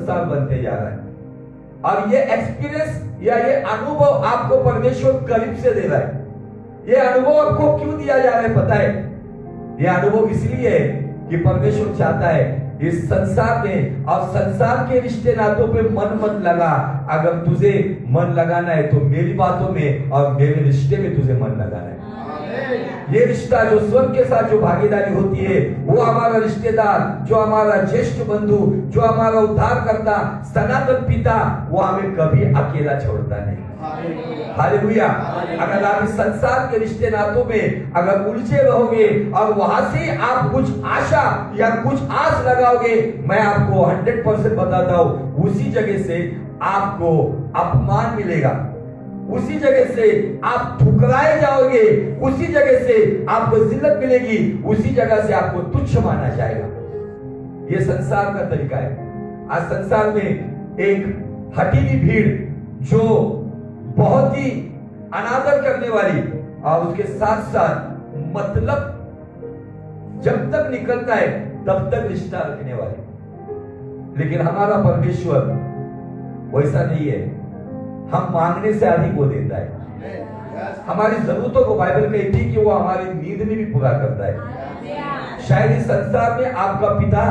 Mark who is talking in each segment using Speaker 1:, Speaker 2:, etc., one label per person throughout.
Speaker 1: साल बनते जा रहा है। और ये एक्सपीरियंस या ये अनुभव आपको परमेश्वर करीब से दे रहा है। ये अनुभव आपको क्यों दिया जा रहा है पता है? ये अनुभव इसलिए है कि परमेश्वर चाहता है इस संसार में और संसार के रिश्ते नातों पे मन मत लगा। अगर तुझे मन लगाना है तो मेरी बातों में और मेरे रिश्ते में तुझे मन लगाना है। ये रिश्ता जो स्वर्ग के साथ जो भागीदारी होती है, वो हमारा रिश्तेदार, जो हमारा ज्येष्ठ बंधु, जो हमारा उद्धार करता सनातन पिता, वो हमें कभी अकेला छोड़ता नहीं। हालेलुया। अगर आप इस संसार के रिश्ते नातों में अगर उलझे रहोगे और वहां से आप कुछ आशा या कुछ आस लगाओगे, मैं आपको 100% बताता हूं, उसी जगह से आपको अपमान मिलेगा, उसी जगह से आप ठुकराए जाओगे, उसी जगह से आपको जिल्लत मिलेगी, उसी जगह से आपको तुच्छ माना जाएगा। यह संसार का तरीका है। आज संसार में एक हठीली भीड़ जो बहुत ही अनादर करने वाली और उसके साथ साथ मतलब जब तक निकलता है तब तक रिश्ता रखने वाली। लेकिन हमारा परमेश्वर वैसा नहीं है। हम मांगने से अधिक वो देता है। हमारी जरूरतों को बाइबल कहती है कि वो हमारी नींद में भी पूरा करता है। शायद इस संसार में आपका पिता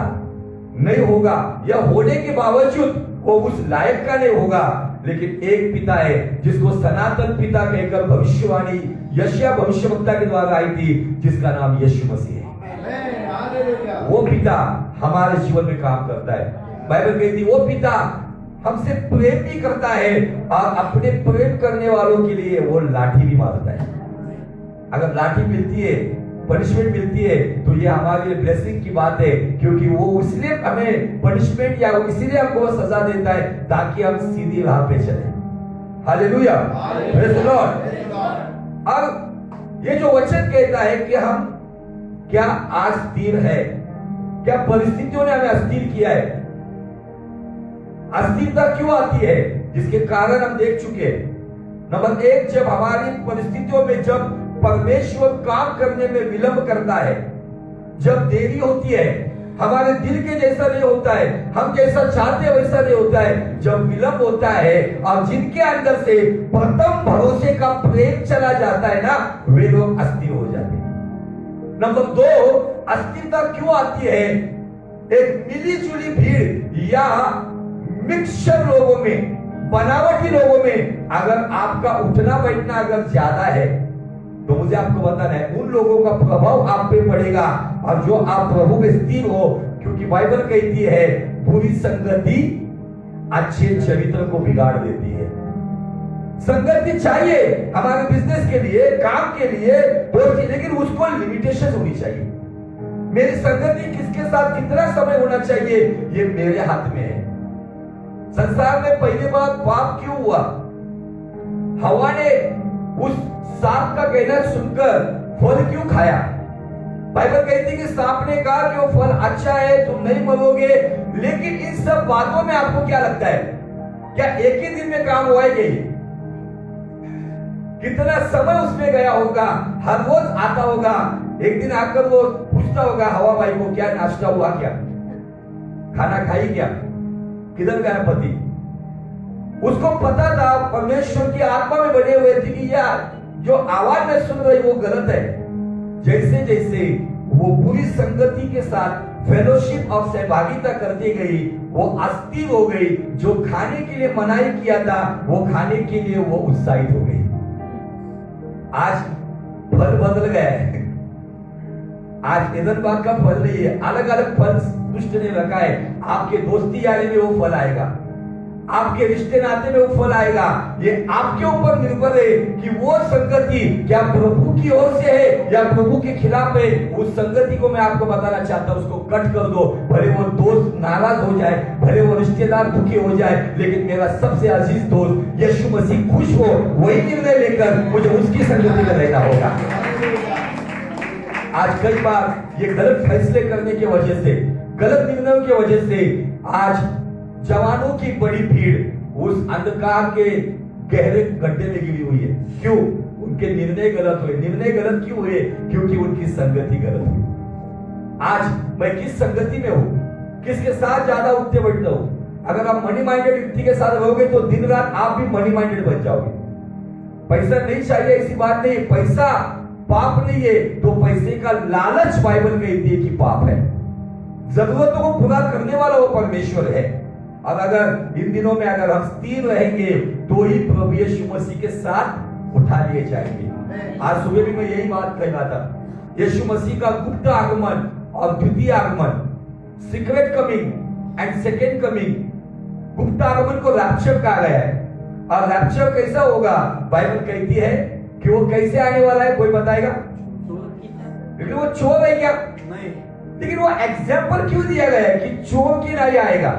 Speaker 1: नहीं होगा या होने के बावजूद वो उस लायक का नहीं होगा, लेकिन एक पिता है जिसको सनातन पिता कहकर भविष्यवाणी यशायाह भविष्यवक्ता के द्वारा आई थी, जिसका नाम यीशु मसीह है। वो पिता हमारे जीवन में काम करता है। बाइबल कहती है वो पिता हमसे प्रेम भी करता है और अपने प्रेम करने वालों के लिए वो लाठी भी मारता है। अगर लाठी मिलती है, पनिशमेंट मिलती है, तो ये हमारे लिए ब्लेसिंग की बात है, क्योंकि वो इसलिए हमें पनिशमेंट या इसलिए हमको सजा देता है ताकि हम सीधी राह पे चले। Hallelujah, praise the Lord. और ये जो वचन कहता है कि हम क्या आज स्थिर है, क्या परिस्थितियों ने हमें अस्थिर किया है? अस्थिरता क्यों आती है? जिसके कारण हम देख चुके हैं। नंबर एक, जब हमारी परिस्थितियों में जब परमेश्वर काम करने में विलंब करता है, जब देरी होती है, हमारे दिल के जैसा नहीं होता है, हम जैसा चाहते हैं वैसा नहीं होता है, जब विलंब होता है और जिनके अंदर से प्रथम भरोसे का प्रेम चला जाता है ना, वे लोग अस्थिर हो जाते हैं। नंबर दो, अस्थिरता क्यों आती है? एक मिली जुली भीड़ या मिक्सचर लोगों में, बनावटी लोगों में अगर आपका उठना बैठना अगर ज्यादा है, तो मुझे आपको बताना है उन लोगों का प्रभाव आप पे पड़ेगा। और जो आप प्रभु में स्थिर हो, क्योंकि बाइबल कहती है बुरी संगति अच्छे चरित्र को बिगाड़ देती है। संगति चाहिए हमारे बिजनेस के लिए, काम के लिए, लेकिन उसको लिमिटेशन होनी चाहिए। मेरी संगति किसके साथ कितना समय होना चाहिए, ये मेरे हाथ में है। संसार में पहली बार पाप क्यों हुआ? हवा ने उस सांप का कहना सुनकर फल क्यों खाया? बाइबल कहती है कि सांप ने कहा कि वो फल अच्छा है, तुम नहीं मरोगे। लेकिन इन सब बातों में आपको क्या लगता है, क्या एक ही दिन में काम हुआ है? कितना समय उसमें गया होगा? हर रोज आता होगा, एक दिन आकर वो पूछता होगा हवा भाई को, क्या नाश्ता हुआ, क्या खाना खाई, क्या किधर गया पति? उसको पता था, परमेश्वर की आत्मा में बने हुए थे कि यार जो आवाज में सुन रही वो गलत है। जैसे जैसे वो बुरी संगति के साथ फेलोशिप और सहभागिता करती गई, वो अस्थिर हो गई। जो खाने के लिए मनाही किया था, वो खाने के लिए वो उत्साहित हो गई। आज फल बदल गया है। आज एदन बाग का फल नहीं है, अलग अलग फल दुष्ट ने रखा है। आपके दोस्ती यारी में वो फल आएगा, आपके रिश्ते नाते में वो फल आएगा। ये आपके ऊपर निर्भर है कि वो संगति क्या प्रभु की ओर से है या प्रभु के खिलाफ है। उस संगति को मैं आपको बताना चाहता हूं, उसको कट कर दो। भले वो दोस्त नाराज हो जाए, भले वो रिश्तेदार दुखी हो जाए, लेकिन मेरा सबसे अजीज दोस्त यीशु मसीह खुश हो, वही निर्णय लेकर मुझे उसकी संगति में रहना होगा। आज कई बार ये गलत फैसले करने की वजह से, गलत निर्णयों की वजह से आज जवानों की बड़ी भीड़ उस अंधकार के गहरे गड्ढे में गिरी हुई है। क्यों? उनके निर्णय गलत हुए। निर्णय गलत क्यों हुए? क्योंकि उनकी संगति गलत हुई। आज मैं किस संगति में हूं, किसके साथ ज्यादा उठते बैठता हूं, अगर आप मनी माइंडेड व्यक्ति के साथ रहोगे तो दिन रात आप भी मनी माइंडेड बन जाओगे। पैसा नहीं चाहिए ऐसी बात नहीं, पैसा पाप नहीं है, तो पैसे का लालच बाइबल कहती है कि पाप है। जरूरतों को पूरा करने वाला वो परमेश्वर है। और अगर इन दिनों में अगर हम स्थिर रहेंगे तो ही प्रभु यीशु मसीह के साथ उठा लिए जाएंगे। आज सुबह भी मैं यही बात कह रहा था, यीशु मसीह का गुप्त आगमन और द्वितीय आगमन, secret coming and second coming. गुप्त आगमन को रैप्चर कहा गया है। और रैप्चर कैसा होगा, बाइबल कहती है कि वो कैसे आने वाला है, कोई बताएगा? लेकिन वो चोर है क्या? नहीं। लेकिन वो एग्जाम्पल क्यों दिया गया है कि चोर की नहीं आएगा?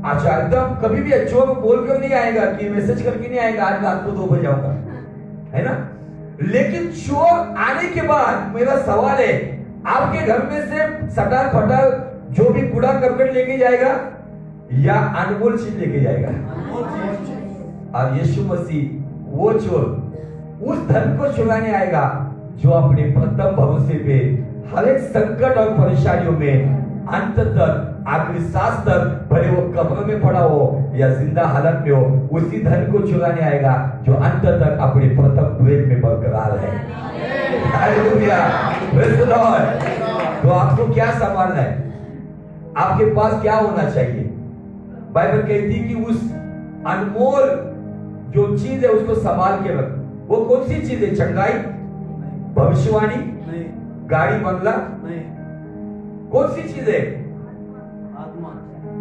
Speaker 1: अच्छा, एकदम कभी भी चोर बोल कर नहीं आएगा कि मैसेज करके नहीं आएगा आज रात को 2 बजे आऊंगा, है ना? लेकिन चोर आने के बाद मेरा सवाल है, आपके घर में से सटार फटार जो भी कूड़ा करकट लेके जाएगा या अनमोल चीज लेके जाएगा? और यीशु मसीह वो चोर उस धन को चुराने आएगा जो अपने प्रथम भरोसे पे हर एक संकट और परेशानियों में अंत तक, आखिरी सांस तक, भले वो कब्र में पड़ा हो या जिंदा हालत में हो, उसी धन को चुराने आएगा जो अंत तक अपने प्रथम प्रेम में बरकरार है। Hallelujah, praise the Lord. तो आपको क्या संभालना है? आपके पास क्या होना चाहिए? बाइबल कहती है कि उस अनमोल जो चीज है उसको संभाल के रख। वो कौन सी चीज है? चंगाई, भविष्यवाणी, गाड़ी, बंगला, कौन सी चीज है?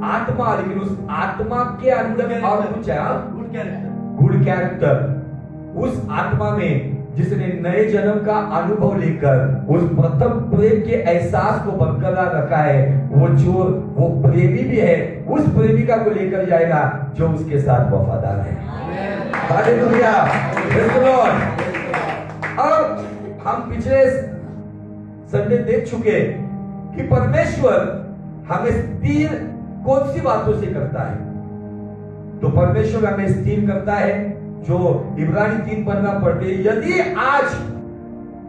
Speaker 1: आत्मा। लेकिन उस आत्मा के अंदर और कुछ है, गुड कैरेक्टर। उस आत्मा में जिसने नए जन्म का अनुभव लेकर उस प्रथम प्रेम के एहसास को बरकरार रखा है, वो चोर, वो प्रेमी भी है, उस प्रेमिका को लेकर जाएगा जो उसके साथ वफादार है। Hallelujah, praise the Lord. और हम पिछले संडे देख चुके कि परमेश्वर हमें स्थिर कौन सी बातों से करता है। तो परमेश्वर हमें स्थिर करता है जो इब्रानी 3:15 पढ़ते, यदि आज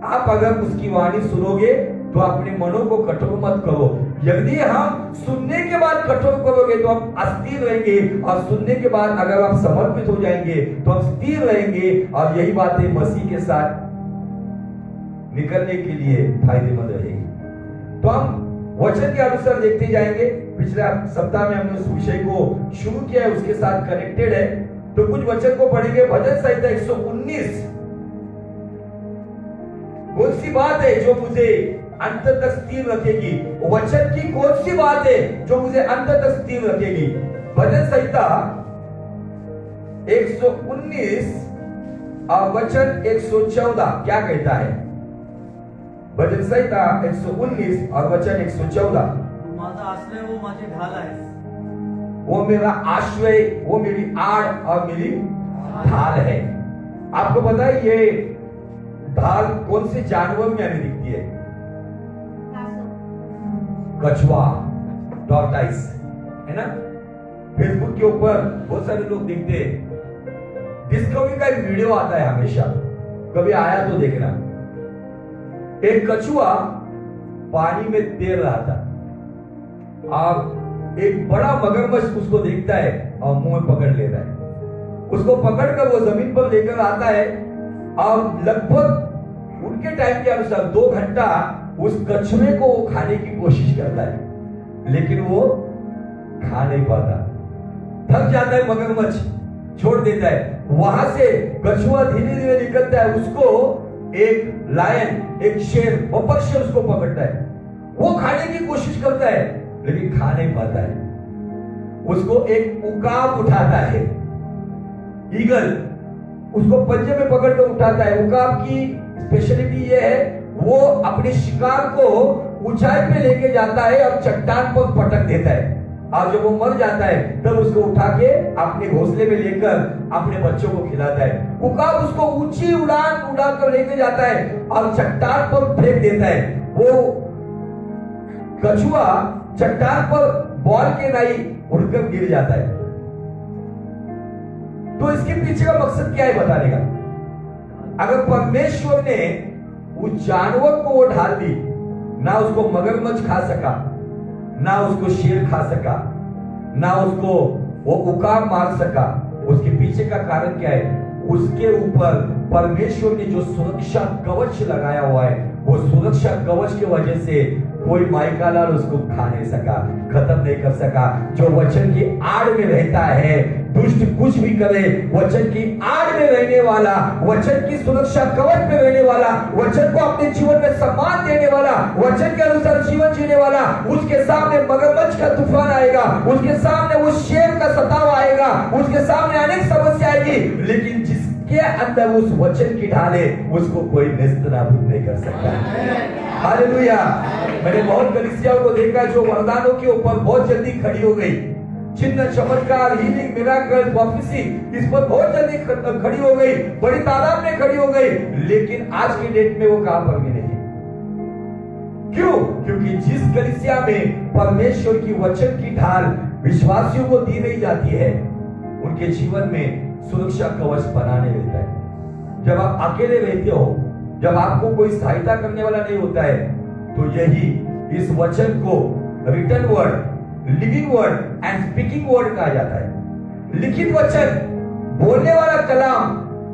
Speaker 1: आप अगर उसकी वाणी सुनोगे तो अपने मनों को कठोर मत करो। यदि हम सुनने के बाद कठोर करोगे तो हम अस्थिर रहेंगे, और सुनने के बाद अगर आप समर्पित हो जाएंगे तो हम स्थिर रहेंगे। और यही बातें मसीह के साथ निकलने के लिए फायदेमंद रहेगी। तो हम वचन के अनुसार देखते जाएंगे। पिछले सप्ताह में हमने उस विषय को शुरू किया है, उसके साथ कनेक्टेड है। तो कुछ वचन को पढ़ेंगे। भजन संहिता 119। कौन सी बात है जो मुझे अंत तक स्थिर रखेगी? वचन की कौन सी बात है जो मुझे अंत तक स्थिर रखेगी? भजन संहिता 119 और वचन 114 क्या कहता है? भजन संहिता 119 और वचन 114।
Speaker 2: माझा आश्रय वो माझी ढाल आहे,
Speaker 1: वो मेरा आश्रय, वो मेरी आड़ और मेरी ढाल है। आपको पता है ये ढाल कौन से जानवर में हमें दिखती है? कछुआ, टॉर्टाइस, है ना? फेसबुक के ऊपर बहुत सारे लोग देखते हैं। डिस्कवरी का एक वीडियो आता है हमेशा, कभी आया तो देखना। एक कछुआ पानी में तैर रहा था और एक बड़ा मगरमच्छ उसको देखता है और मुंह में पकड़ लेता है। उसको पकड़कर वो जमीन पर लेकर आता है और लगभग उनके टाइम के अनुसार 2 घंटा उस कछुए को खाने की कोशिश करता है, लेकिन वो खा नहीं पाता। थक जाता है मगरमच्छ, छोड़ देता है। वहां से कछुआ धीरे धीरे निकलता है, उसको एक लायन, एक शेर, वो पक्षी उसको पकड़ता है। वो खाने की कोशिश करता है लेकिन खा नहीं पाता है। उसको एक उकाब उठाता है, ईगल उसको पंजे में पकड़कर उठाता है। उकाब की स्पेशलिटी ये है, वो अपने शिकार को ऊंचाई पे लेके जाता है और चट्टान पर पटक देता है, और जब वो मर जाता है तब उसको उठा के अपने घोंसले में लेकर अपने बच्चों को खिलाता है। उकाब उसको ऊंची उड़ान उड़ाकर लेके जाता है और चट्टान पर फेंक देता है। वो कछुआ चट्टान पर बॉल के नहीं उड़कर गिर जाता है। तो इसके पीछे का मकसद क्या है बताने का? अगर परमेश्वर ने उस जानवर को वो ढाल दी, ना उसको मगरमच्छ खा सका, ना उसको शेर खा सका, ना उसको वो उकाब मार सका। उसके पीछे का कारण क्या है? उसके ऊपर परमेश्वर ने जो सुरक्षा कवच लगाया हुआ है, वो सुरक्षा कवच की वजह से कोई माइकालाल उसको खा नहीं सका, खत्म नहीं कर सका। जो वचन की आड़ में रहता है, दुष्ट कुछ भी करे, वचन की आड़ में रहने वाला, वचन की सुरक्षा कवच में रहने वाला, वचन को अपने जीवन में सम्मान देने वाला, वचन के अनुसार जीवन जीने वाला, उसके सामने मगरमच्छ का तूफान आएगा, उसके सामने वो शेर का सताव आएगा, उसके सामने अनेक समस्या आएगी, लेकिन जिसके अंदर उस वचन की ढाल है, उसको कोई नेस्त नाबूद नहीं कर सकता। हालेलुया। मैंने बहुत कलीसियाओं को देखा जो वरदानों के ऊपर बहुत जल्दी खड़ी हो गई, चिन्ह चमत्कार, हीलिंग, मिराकल, प्रोफेसी, इस पर बहुत जल्दी खड़ी हो गई, बड़ी तादाद में खड़ी हो गई, लेकिन आज की डेट में वो कहां पर भी नहीं। क्यों? क्योंकि जिस कलीसिया में परमेश्वर की वचन की ढाल विश्वासियों को दी नहीं जाती है, उनके जीवन में सुरक्षा कवच बनाने रहता है। जब आप अकेले रहते हो, जब आपको कोई सहायता करने वाला नहीं होता है, तो यही इस वचन को written word, living word and speaking word कहा जाता है। लिखित वचन, बोलने वाला कलाम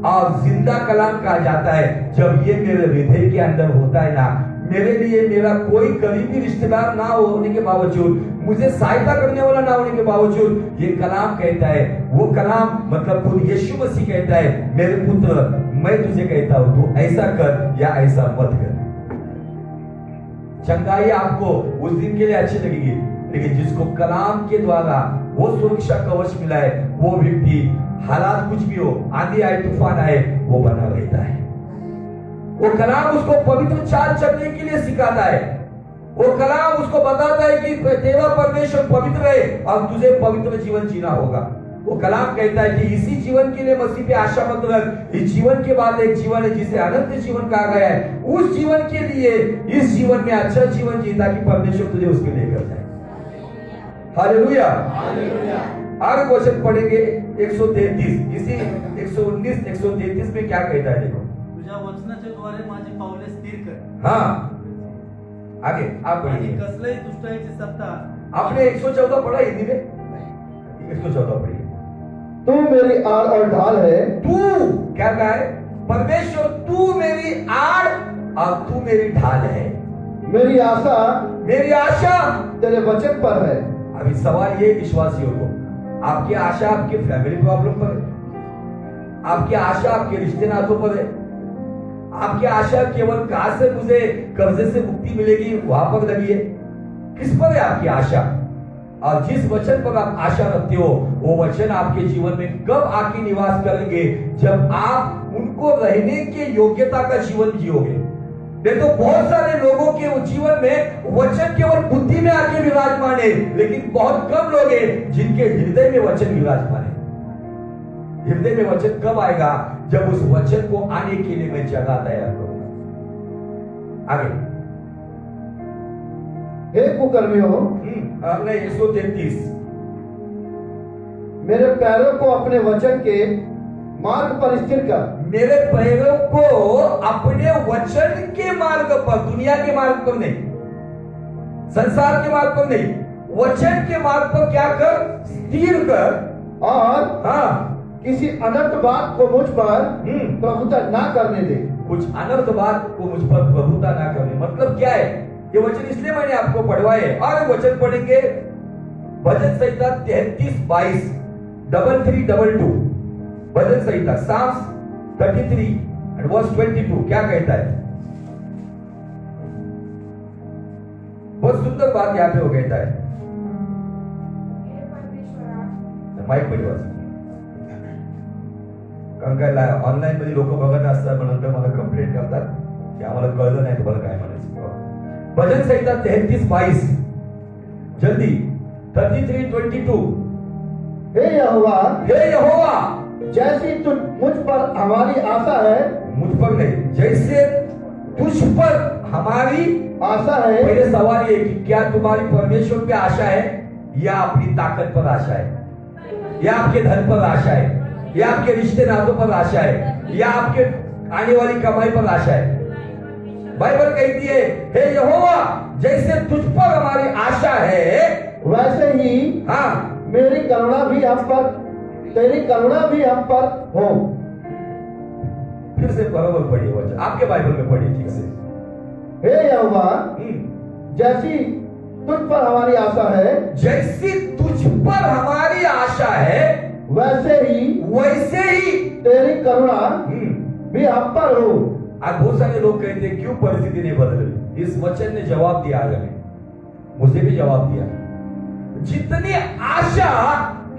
Speaker 1: और जिंदा कलाम कहा जाता है। जब ये मेरे हृदय के अंदर होता है ना, मेरे लिए मेरा कोई करीबी रिश्तेदार ना होने के बावजूद, मुझे सहायता करने वाला ना होने के बावजूद, ये कलाम कहता है, वो कलाम मतलब खुद यीशु मसीह कहता है, मेरे पुत्र मैं तुझे कहता हूं, तू ऐसा कर या ऐसा मत कर। चंगाई आपको उस दिन के लिए अच्छी लगेगी, लेकिन जिसको कलाम के द्वारा वो सुरक्षा कवच मिला है, वो व्यक्ति हालात कुछ भी हो, आंधी आए, तूफान आए, वो बना रहता है। वो कलाम उसको पवित्र चाल चलने के लिए सिखाता है। वो कलाम उसको बताता है कि तेरा परमेश्वर पवित्र है और तुझे पवित्र जीवन जीना होगा। वो कलाम कहता है कि इसी जीवन के लिए मसीह पे आशा मत रख, इस जीवन के बाद एक जीवन है जिसे अनंत जीवन कहा गया है, उस जीवन के लिए इस जीवन में अच्छा जीवन जी, ताकि परमेश्वर तुझे उसके लिए कर जाए। हालेलुया। आगे क्वेश्चन पढ़ेंगे 133, इसी 119 133 में क्या कहता है, देखो।
Speaker 2: तुझ्या वचनाच्या द्वारे माझी पावले स्थिर कर।
Speaker 1: हाँ, आगे आप
Speaker 2: आणि
Speaker 1: पढ़िए।
Speaker 2: कसल्याही दुष्टाईची सत्ता
Speaker 1: आपने 114 पढ़ा हिंदी में? 114 पढ़िए।
Speaker 3: तू मेरी आड़ और ढाल है।
Speaker 1: तू क्या कहा है? परमेश्वर तू मेरी आड़ और तू मेरी ढाल है।
Speaker 3: मेरी आशा तेरे वचन पर है।
Speaker 1: अभी सवाल ये विश्वासियों को, आपकी आशा आपके फैमिली प्रॉब्लम पर है, आपकी आशा आपके रिश्ते नातों पर है, आपकी आशा केवल कहां से मुझे कर्जे से मुक्ति मिलेगी वहां पर लगी है? किस पर है आपकी आशा? और जिस वचन पर आप आशा रखते हो, वो वचन आपके जीवन में कब आके निवास करेंगे? जब आप उनको रहने के योग्यता का जीवन जियोगे। नहीं तो बहुत सारे लोगों के जीवन में वचन केवल बुद्धि में आके विराजमान है, लेकिन बहुत कम लोग हैं जिनके हृदय में वचन विराजमान है। हृदय में वचन कब आएगा? जब उस वचन को आने के लिए मैं जगह तैयार करूंगा। आगे
Speaker 3: हे कुकर्मियों,
Speaker 1: आपने 133,
Speaker 3: मेरे पैरों को अपने वचन के मार्ग पर स्थिर कर।
Speaker 1: मेरे पैरों को अपने वचन के मार्ग पर, दुनिया के मार्ग पर नहीं, संसार के मार्ग पर नहीं, वचन के मार्ग पर क्या कर? स्थिर कर।
Speaker 3: और
Speaker 1: हाँ,
Speaker 3: किसी अनर्थ बात को मुझ पर प्रभुता ना करने दे।
Speaker 1: कुछ अनर्थ बात को मुझ पर प्रभुता ना करने, मतलब क्या है? ये वचन इसलिए मैंने आपको पढ़वाए। और वचन पढ़ेंगे भजन संहिता 33:22, 33:22, भजन संहिता साम्स 33 and verse 22 क्या कहता है? बहुत सुंदर बात यहाँ पे वो कहता है। माईक मध्ये वाच। कारण काय ऑनलाईन मध्ये लोक बघत असतात, म्हणून मला कंप्लेंट करतात की आम्हाला कळलं नाही तुम्हाला काय म्हणायचं। भजन संहिता 33:22, जल्दी 33:22।
Speaker 3: हे यहोवा, जैसी तुझ मुझ पर हमारी आशा है,
Speaker 1: मुझ पर नहीं, जैसे तुझ पर हमारी
Speaker 3: आशा है।
Speaker 1: पहले सवाल ये कि क्या तुम्हारी परमेश्वर पे आशा है, या अपनी ताकत पर आशा है, या आपके धन पर आशा है, या आपके रिश्ते नातों पर आशा है, या आपके आने वाली कमाई पर आशा है? बाइबल कहती है, हे यहोवा, जैसे तुझ पर हमारी आशा है,
Speaker 3: वैसे ही
Speaker 1: हाँ,
Speaker 3: मेरी करुणा भी हम पर, तेरी करुणा भी हम पर हो।
Speaker 1: फिर से बराबर पढ़िए वचन, आपके बाइबल में पढ़िए ठीक से।
Speaker 3: हे यहोवा, जैसी तुझ पर हमारी आशा है,
Speaker 1: जैसी तुझ पर हमारी आशा है,
Speaker 3: वैसे ही तेरी करुणा भी हम पर हो।
Speaker 1: आज बहुत सारे लोग कहते हैं क्यों परिस्थिति नहीं बदल रही। इस वचन ने जवाब दिया, आगे मुझे भी जवाब दिया। जितनी आशा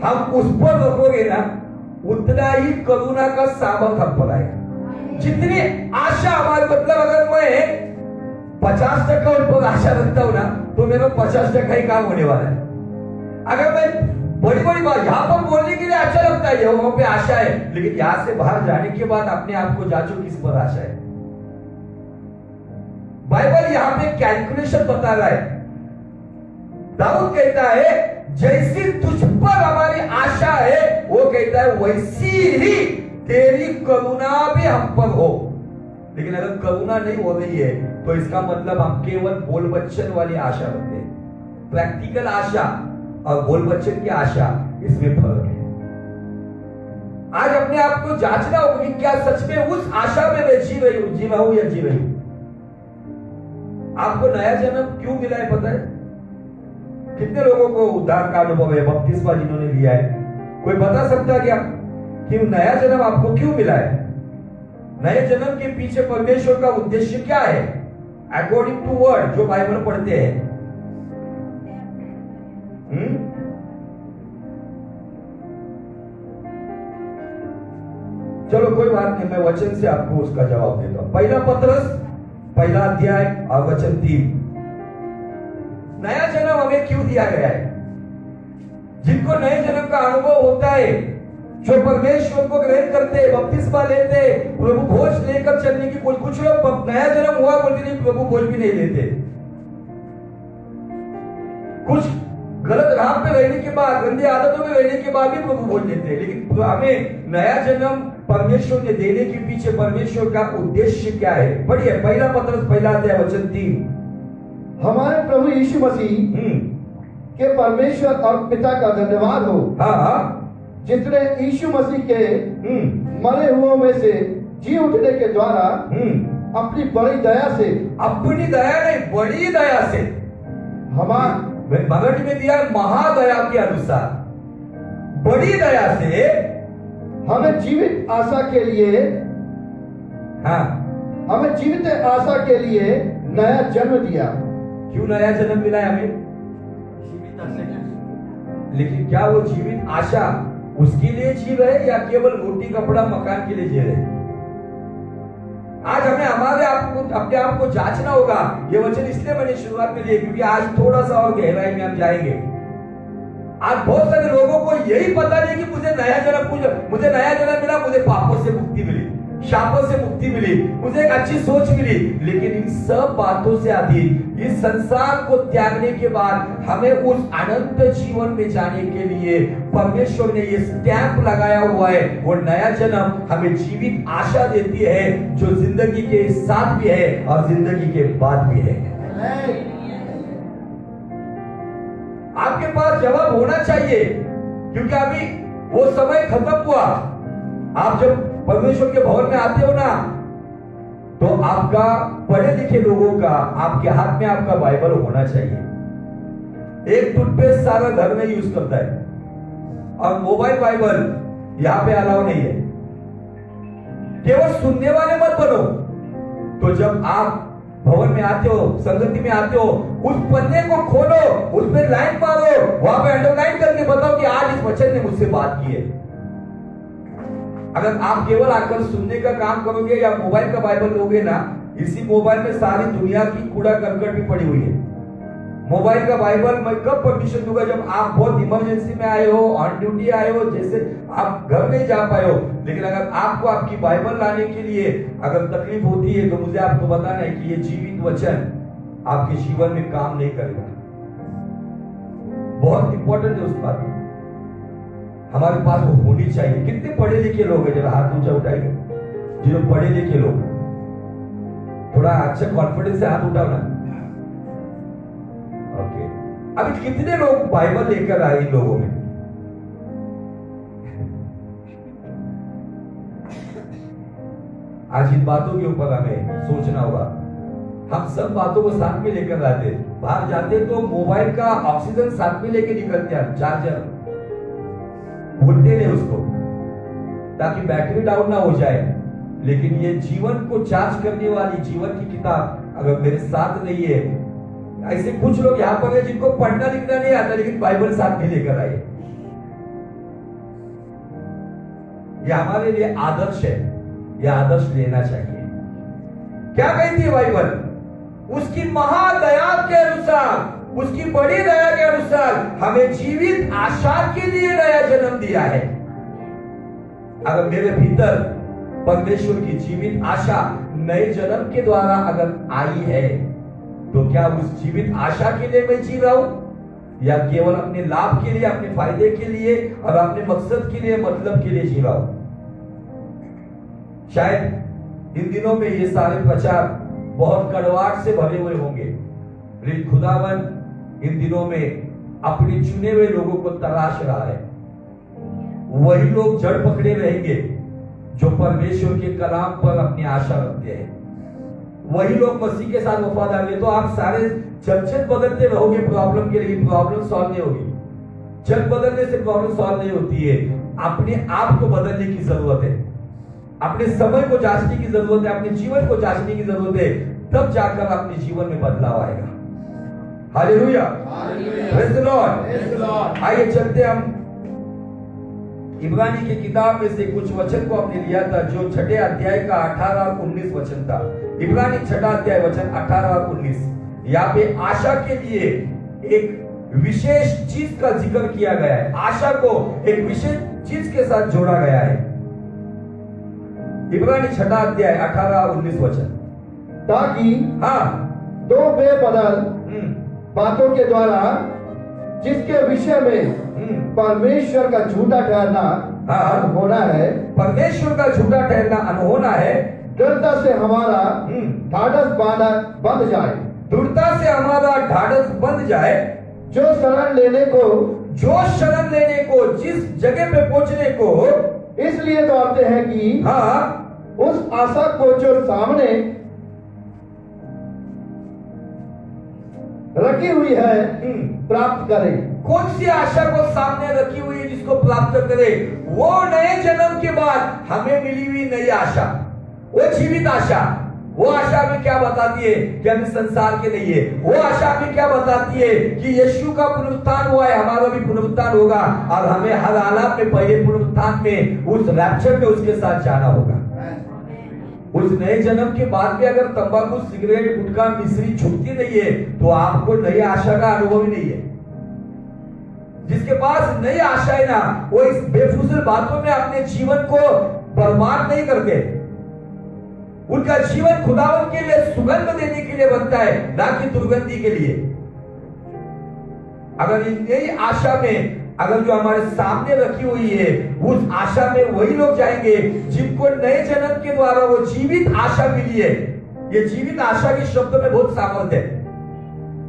Speaker 1: हम उस पर रखोगे ना, उतना ही करुणा का सामर्थ हम पर आएगा। जितनी आशा हमारे, मतलब अगर मैं 50% उन पर आशा रखता हूं ना, तो मेरा 50% ही काम होने वाला है। अगर मैं बड़ी बड़ी बात यहां पर बोलने के लिए अच्छा लगता है, वहां पे आशा है, लेकिन यहां से बाहर जाने के बाद अपने आप को जांचो किस पर आशा है। बाइबल यहां पे कैलकुलेशन बता रहा है। दाऊद कहता है जैसी तुझ पर हमारी आशा है, वो कहता है वैसी ही तेरी करुणा भी हम पर हो। लेकिन अगर करुणा नहीं हो रही है तो इसका मतलब हम केवल बोल बच्चन वाली आशा रखते हैं। प्रैक्टिकल आशा और बोल बच्चन की आशा, इसमें फर्क है। आज अपने आप को जांचना होगा कि क्या सच में उस आशा में मैं जी रहा हूं या जी रही हूं। आपको नया जन्म क्यों मिला है पता है? कितने लोगों को उद्धार का अनुभव है, बपतिस्मा जिन्होंने लिया है? कोई बता सकता क्या कि नया जन्म आपको क्यों मिला है? नए जन्म के पीछे परमेश्वर का उद्देश्य क्या है अकॉर्डिंग टू वर्ड, जो बाइबल पढ़ते हैं? चलो कोई बात नहीं, मैं वचन से आपको उसका जवाब देता हूं। पहला पत्रस, पहला अध्याय और वचन 3। नया जन्म हमें क्यों दिया गया है? जिनको नए जन्म का अनुभव होता है, जो परमेश्वर को ग्रहण करते, बपतिस्मा लेते, प्रभु भोज लेकर चलने की, कुछ लोग नया जन्म हुआ बोलते नहीं, प्रभु भोज भी नहीं लेते। कुछ गलत राह पे रहने के बाद, गंदी आदतों में रहने के बाद भी प्रभु भोज लेते हैं। लेकिन हमें नया जन्म परमेश्वर ने देने के पीछे परमेश्वर का उद्देश्य क्या है? पढ़िए पहला पत्रस, पहला अध्याय वचन 3।
Speaker 3: हमारे प्रभु यीशु मसीह के परमेश्वर और पिता का धन्यवाद हो, जिसने यीशु मसीह के मरे हुओं में से जी उठने के द्वारा अपनी बड़ी दया से,
Speaker 1: अपनी दया नहीं बड़ी दया से, मगध में दिया महादया के अनुसार, बड़ी दया से
Speaker 3: हमें जीवित आशा के लिए, हमें जीवित आशा के लिए नया जन्म दिया।
Speaker 1: क्यों नया जन्म मिला है हमें?
Speaker 2: जीवित आशा के।
Speaker 1: लेकिन क्या वो जीवित आशा उसके लिए जी रहे या केवल रोटी कपड़ा मकान के लिए जी रहे? आज हमें अपने आप को जांचना होगा। ये वचन इसलिए मैंने शुरुआत में लिया क्योंकि आज थोड़ा सा और गहराई में हम जाएंगे। आज बहुत सारे लोगों को यही पता नहीं कि मुझे नया जन्म मिला, मुझे पापों से मुक्ति मिली, शापों से मुक्ति मिली, मुझे एक अच्छी सोच मिली। लेकिन इन सब बातों से अधिक इस संसार को त्यागने के बाद हमें उस अनंत जीवन में जाने के लिए परमेश्वर ने ये स्टैंप लगाया हुआ है। वो नया जन्म हमें जीवित आशा देती है, जो जिंदगी के साथ भी है और जिंदगी के बाद भी है। आपके पास जवाब होना चाहिए, क्योंकि अभी वो समय खत्म हुआ। आप जब परमेश्वर के भवन में आते हो ना, तो आपका पढ़े लिखे लोगों का आपके हाथ में आपका बाइबल होना चाहिए। एक टूथपेस्ट सारा घर में यूज करता है और मोबाइल बाइबल यहां पे अलाउ नहीं है। केवल सुनने वाले मत बनो। तो जब आप भवन में आते हो, संगति में आते हो, उस पन्ने को खोलो, उस पर लाइन मारो, वहां पे अंडरलाइन करके बताओ कि आज इस वचन ने मुझसे बात की है। अगर आप केवल आकर सुनने का काम करोगे या मोबाइल का बाइबल लोगे ना, इसी मोबाइल में सारी दुनिया की कूड़ा करकट भी पड़ी हुई है। मोबाइल का बाइबल मैं कब परमिशन दूंगा? जब आप बहुत इमरजेंसी में आए हो, ऑन ड्यूटी आए हो, जैसे आप घर नहीं जा पाए हो। लेकिन अगर आपको आपकी बाइबल लाने के लिए अगर तकलीफ होती है, तो मुझे आपको बताना है कि ये जीवित वचन आपके जीवन में काम नहीं करेगा। बहुत इंपॉर्टेंट है उस बात में, हमारे पास वो होनी चाहिए। कितने पढ़े लिखे लोग हैं? जरा हाथ ऊंचा उठाइए जो पढ़े लिखे लोग, थोड़ा अच्छा कॉन्फिडेंस से हाथ उठाओ ना। ओके, अभी कितने लोग बाइबल लेकर आए इन लोगों में? आज इन बातों के ऊपर हमें सोचना होगा। हम सब बातों को साथ में लेकर जाते, बाहर जाते तो मोबाइल का ऑक्सीजन साथ में लेके निकलते हैं, चार्जर भूलते नहीं उसको, ताकि बैटरी डाउन ना हो जाए। लेकिन ये जीवन को चार्ज करने वाली जीवन की किताब अगर मेरे साथ नहीं है, ऐसे कुछ लोग यहाँ पर है जिनको पढ़ना लिखना नहीं आता लेकिन बाइबल साथ में लेकर आए, ये हमारे लिए आदर्श है, ये आदर्श लेना चाहिए। क्या कहती है बाइबल? उसकी महादया के अनुसार, उसकी बड़ी दया के अनुसार हमें जीवित आशा के लिए नया जन्म दिया है। अगर मेरे भीतर परमेश्वर की जीवित आशा नए जन्म के द्वारा अगर आई है, तो क्या उस जीवित आशा के लिए मैं जी रहा हूं या केवल अपने लाभ के लिए, अपने फायदे के लिए और अपने मकसद के लिए, मतलब के लिए जी रहा हूं? शायद इन दिनों में ये सारे प्रचार बहुत कड़वाहट से भरे हुए होंगे, लेकिन खुदावन इन दिनों में अपने चुने हुए लोगों को तलाश रहा है। वही लोग जड़ पकड़े रहेंगे जो परमेश्वर के कलाम पर अपनी आशा रखते हैं। वही लोग मसीह के साथ वफादार है। तो आप सारे चल बदलते रहोगे प्रॉब्लम के लिए, प्रॉब्लम सॉल्व नहीं होगी। चल बदलने से प्रॉब्लम सॉल्व नहीं होती है, अपने आप को बदलने की जरूरत है, अपने समय को जांचने की जरूरत है, अपने जीवन को जांचने की जरूरत है, तब जाकर अपने जीवन में बदलाव आएगा। Hallelujah, praise the Lord. आइए चलते हम इब्रानी की किताब में से कुछ वचन को हमने लिया था, जो 6 अध्याय का 18 और 19 वचन था। इब्रानी 6 अध्याय वचन 18 और 19, यहाँ पे आशा के लिए एक विशेष चीज का जिक्र किया गया है। आशा को एक विशेष चीज के साथ जोड़ा गया है। इब्रानी 6 अध्याय 18 और 19 वचन,
Speaker 3: ताकि
Speaker 1: हाँ
Speaker 3: 2 बेबदल बातों के द्वारा जिसके विषय में परमेश्वर का झूठा ठहरना अनहोना है,
Speaker 1: परमेश्वर का झूठा ठहरना अनहोना है,
Speaker 3: दृढ़ता से हमारा ढाढ़स बंध जाए,
Speaker 1: दृढ़ता से हमारा ढाढ़स बंध जाए,
Speaker 3: जो शरण लेने को
Speaker 1: जिस जगह पे पहुंचने को
Speaker 3: इसलिए दौड़ते हैं कि उस आशा को जो सामने रखी हुई है प्राप्त करें।
Speaker 1: कौन सी आशा को सामने रखी हुई है जिसको प्राप्त करे? वो नए जन्म के बाद हमें मिली हुई नई आशा, वो जीवित आशा। वो आशा हमें क्या बताती है कि हम संसार के नहीं है। वो आशा हमें क्या बताती है कि यीशु का पुनरुत्थान हुआ है, हमारा भी पुनरुत्थान होगा और हमें हर हालात में पहले पुनरुत्थान में उस रैप्चर में उसके साथ जाना होगा। उस नए जन्म के बाद भी अगर तंबाकू, सिगरेट, गुटखा, मिश्री छूटती नहीं है, तो आपको नई आशा का अनुभव ही नहीं है। जिसके पास नई आशा है ना, वो इस बेफुजूल बातों में अपने जीवन को बर्बाद नहीं करते। उनका जीवन खुदावन के लिए सुगंध देने के लिए बनता है, ना कि दुर्गंधी के लिए। अगर नई आशा में, अगर जो हमारे सामने रखी हुई है, उस आशा में वही लोग जाएंगे जिनको नए जन्म के द्वारा वो जीवित आशा मिली है। ये जीवित आशा के शब्द में बहुत सामर्थ्य है।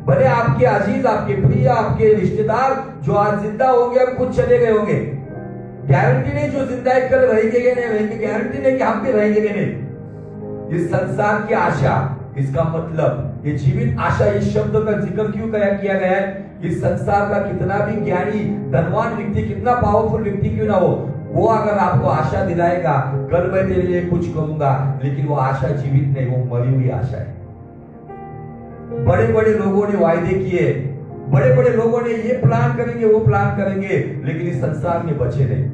Speaker 1: भले आपके अजीज, आपके प्रिय, आपके रिश्तेदार जो आज जिंदा होंगे, अब कुछ चले गए होंगे, गारंटी नहीं जो जिंदा कल रहेंगे नहीं रहेंगे, गारंटी नहीं कि हम भी रहेंगे नहीं। इस संसार की आशा, इसका मतलब ये जीवित आशा, इस शब्द का जिक्र क्यों किया गया है? इस संसार का कितना भी ज्ञानी, धनवान व्यक्ति, कितना पावरफुल व्यक्ति क्यों ना हो, वो अगर आपको आशा दिलाएगा कल मैं तेरे लिए कुछ करूंगा, लेकिन वो आशा जीवित नहीं, वो मरी हुई आशा है। बड़े बड़े लोगों ने वायदे किए, बड़े बड़े लोगों ने ये प्लान करेंगे, वो प्लान करेंगे, लेकिन इस संसार में बचे नहीं।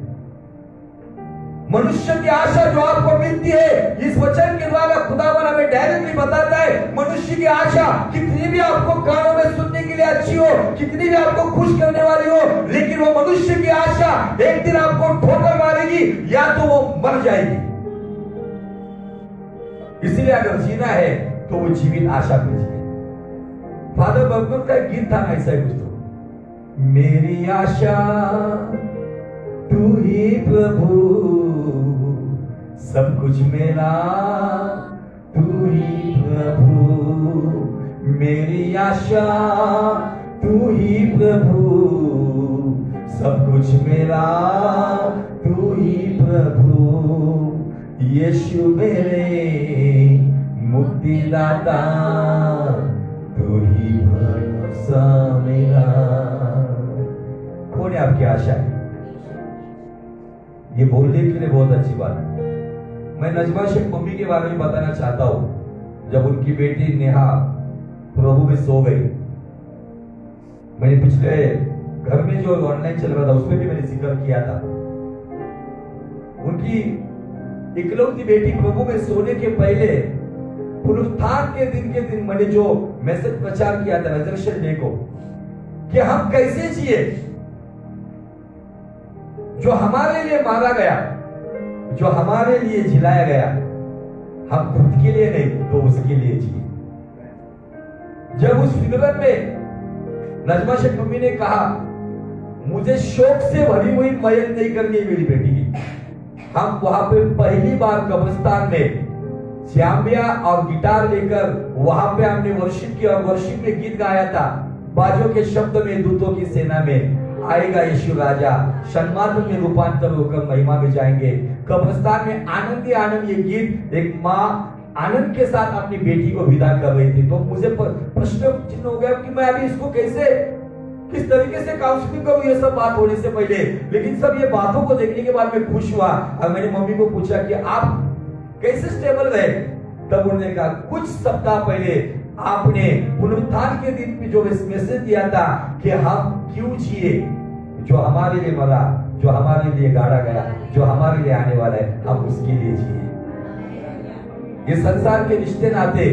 Speaker 1: मनुष्य की आशा जो आपको मिलती है, इस वचन के द्वारा खुदावन हमें डायरेक्टली बताता है। मनुष्य की आशा कितनी भी आपको कानों में सुनने के लिए अच्छी हो, कितनी भी आपको खुश करने वाली हो, लेकिन वो मनुष्य की आशा एक दिन आपको ठोकर मारेगी, या तो वो मर जाएगी। इसलिए अगर जीना है तो वो जीवित आशा पे जिए। फादर बर्गमैन का गीत था ऐसा ही कुछ, तो मेरी आशा तू ही प्रभु, सब कुछ मेरा तू ही प्रभु। मेरी आशा तू ही प्रभु, सब कुछ मेरा तू ही प्रभु। यीशु मेरे मुक्तिदाता, तू ही भरोसा मेरा। कौन है आपकी आशा है? ये बोलने के लिए बहुत अच्छी बात है। मैं नजमा शेख मम्मी के बारे में बताना चाहता हूं। जब उनकी बेटी नेहा प्रभु में सो गई, मैंने पिछले घर में जो ऑनलाइन चल रहा था उसमें भी मैंने जिक्र किया था। उनकी इकलौती बेटी प्रभु में सोने के पहले पुनरुत्थान के दिन मैंने जो मैसेज प्रचार किया था रेजरेक्शन डे को, कि हम कैसे जिए, जो हमारे लिए मारा गया, जो हमारे लिए जिलाया गया, हम खुद के लिए नहीं तो उसके लिए जिए। जब उस फिगर में नजमा शेख मम्मी ने कहा, मुझे शोक से भरी हुई मयत नहीं करनी है मेरी बेटी की। हम वहां पे पहली बार कब्रिस्तान में जामिया और गिटार लेकर वहां पे हमने वर्शिप किया और वर्शिप में गीत गाया था, बाजों के शब्द में दूतों की सेना में आएगा यीशु राजा, सन्मार्ग में रूपांतर होकर महिमा में जाएंगे। कब्रिस्तान में आनंद ही आनंद ये गीत एक माँ आनंद के साथ अपनी बेटी को विदा कर रही थी। तो मुझे प्रश्न चिन्ह हो गया कि मैं अभी इसको कैसे, किस तरीके से काउंसलिंग करूं, ये सब बात होने से पहले। लेकिन सब ये बातों को देखने के बाद मैं खुश हुआ और मैंने मम्मी को पूछा कि आप कैसे स्टेबल रहे। तब उन्होंने कहा, कुछ सप्ताह पहले आपने पुनरुत्थान के दिन में जो मैसेज दिया था कि हम क्यों जिए, जो हमारे लिए मरा, जो हमारे लिए गाड़ा गया, जो हमारे लिए आने वाला है, हम उसके लिए जिए। ये संसार के रिश्ते नाते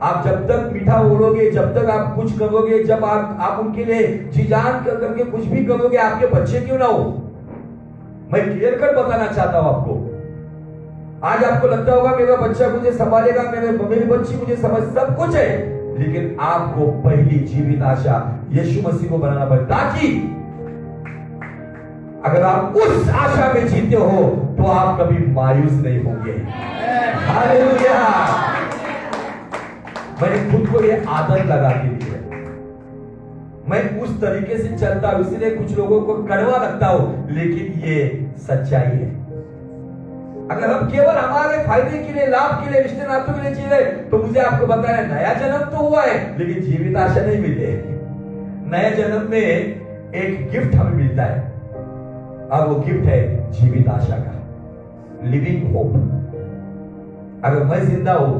Speaker 1: आप जब तक मीठा बोलोगे, जब तक आप कुछ करोगे, जब आप उनके लिए जी जान करके कुछ भी करोगे, आपके बच्चे क्यों ना हो। मैं क्लियर कट बताना चाहता हूं आपको। आज आपको लगता होगा मेरा बच्चा मुझे संभालेगा, मेरी बच्ची मुझे समझ, सब कुछ है, लेकिन आपको पहली जीवित आशा यीशु मसीह को बनाना पड़े, ताकि अगर आप उस आशा में जीते हो तो आप कभी मायूस नहीं होंगे। हालेलुया। मैंने खुद को ये आदत लगा के दी है, मैं उस तरीके से चलता हूं, इसलिए कुछ लोगों को कड़वा लगता हूं, लेकिन ये सच्चाई है। अगर हम केवल हमारे फायदे के लिए, लाभ के लिए, रिश्ते नातों के लिए जी रहे, तो मुझे आपको बताया नया जन्म तो हुआ है, लेकिन जीवित आशा नहीं मिली है। नया जन्म में एक गिफ्ट हमें मिलता है और वो गिफ्ट है जीवित आशा का, लिविंग होप। अगर मैं जिंदा हूं,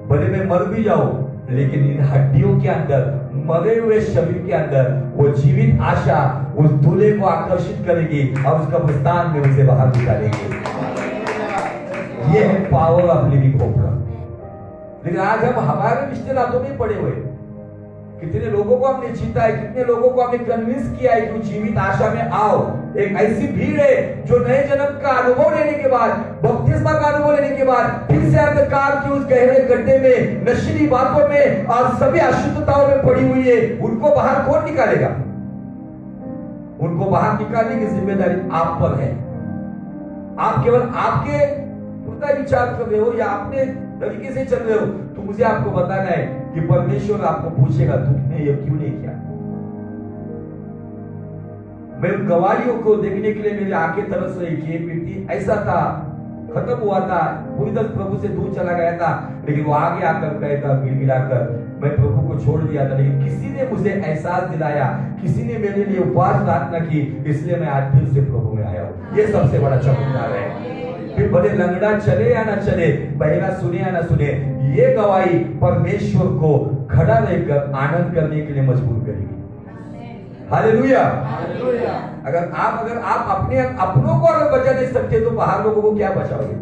Speaker 1: भले मैं मर भी जाऊं, लेकिन इन हड्डियों के अंदर, मरे हुए शरीर के अंदर वो जीवित आशा उस दूल्हे को आकर्षित करेगी और उसका प्रस्थान में उसे बाहर निकालेगी। ये है पावर ऑफ लिविंग होप का। लेकिन आज हम हमारे रिश्ते नातों में पड़े हुए, कितने लोगों को हमने जीता है, कितने लोगों को हमने कन्विंस किया है कि जीवित आशा में आओ। एक ऐसी भीड़ है जो नए जन्म का अनुभव लेने के बाद, बपतिस्मा का अनुभव लेने के बाद फिर से अंधकार के उस गहरे गड्ढे में, नशीली बातों में और सभी अशुद्धताओं में पड़ी हुई है, उनको बाहर कौन निकालेगा? उनको बाहर निकालने की जिम्मेदारी आप पर है। आप केवल आपके विचार कर रहे हो या अपने तरीके से चल रहे हो, तो मुझे आपको बताना है कि परमेश्वर आपको पूछेगा तुमने ये क्यों नहीं किया। मैं उन गवाहियों को देखने के लिए मेरी आंखें तरस रही कि एक व्यक्ति ऐसा था, खत्म हुआ था, पूरी तरह प्रभु से दूर चला गया था, लेकिन वो आगे आकर कहता गिड़गिड़ाकर मैं प्रभु को छोड़ दिया था, लेकिन किसी ने मुझे एहसास दिलाया, किसी ने मेरे लिए उपवास प्रार्थना की, इसलिए मैं आज फिर से प्रभु में आया हूं। ये सबसे बड़ा चमत्कार है। फिर भले लंगड़ा चले या ना चले, बहरा सुने या ना सुने, ये गवाही परमेश्वर को खड़ा रहकर आनंद करने के लिए मजबूर करेगी। हालेलुया। अगर आप अपनों को अगर बचा नहीं सकते, तो बाहर लोगों को क्या बचाओगे?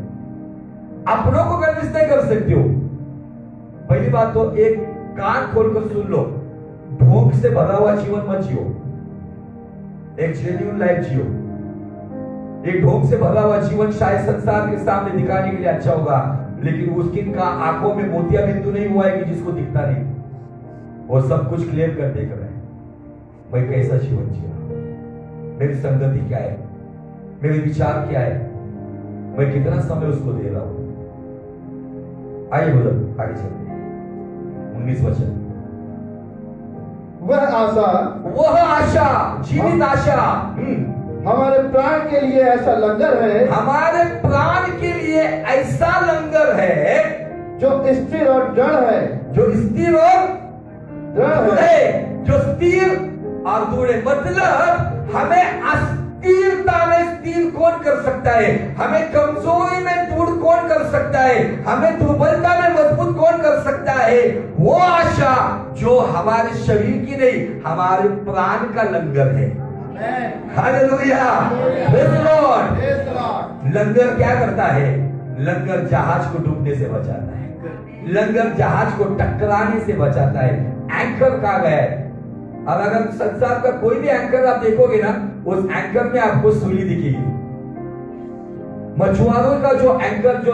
Speaker 1: अपनों को कन्विंस नहीं कर सकते हो। पहली बात तो एक कान खोलकर सुन लो, ढोंग से भरा हुआ जीवन मत जियो, एक जेन्युइन लाइफ जियो। एक ढोंग से भरा हुआ जीवन शायद संसार के सामने दिखाने के लिए अच्छा होगा, लेकिन उसकी आंखों में मोतिया बिंदु नहीं हुआ है कि जिसको दिखता नहीं, वो सब कुछ क्लेम कर देख रहे हैं। मैं कैसा जीवन जिया, मेरी संगति क्या है, मेरे विचार क्या है, मैं कितना समय उसको दे रहा हूं। आइए बोलो आगे चलते हैं। 19 वचन।
Speaker 3: वह आशा
Speaker 1: जीवित आशा
Speaker 3: हमारे प्राण के लिए ऐसा लंगर है,
Speaker 1: हमारे प्राण के लिए ऐसा लंगर है
Speaker 3: जो स्थिर और दृढ़ है,
Speaker 1: जो स्थिर और
Speaker 3: दृढ़ है।
Speaker 1: जो स्थिर और दृढ़ है। मतलब हमें अस्थिरता में स्थिर कौन कर सकता है, हमें कमजोरी में दृढ़ कौन कर सकता है, हमें दुर्बलता में मजबूत कौन कर सकता है। वो आशा जो हमारे शरीर की नहीं, हमारे प्राण का लंगर है। Hallelujah, praise Lord. लंगर क्या करता है? लंगर जहाज को डूबने से बचाता है, लंगर जहाज को टकराने से बचाता है। एंकर कहा गया है। अब अगर संसार का कोई भी एंकर आप देखोगे ना, उस एंकर में आपको सुई दिखेगी। मछुआरों का जो एंकर, जो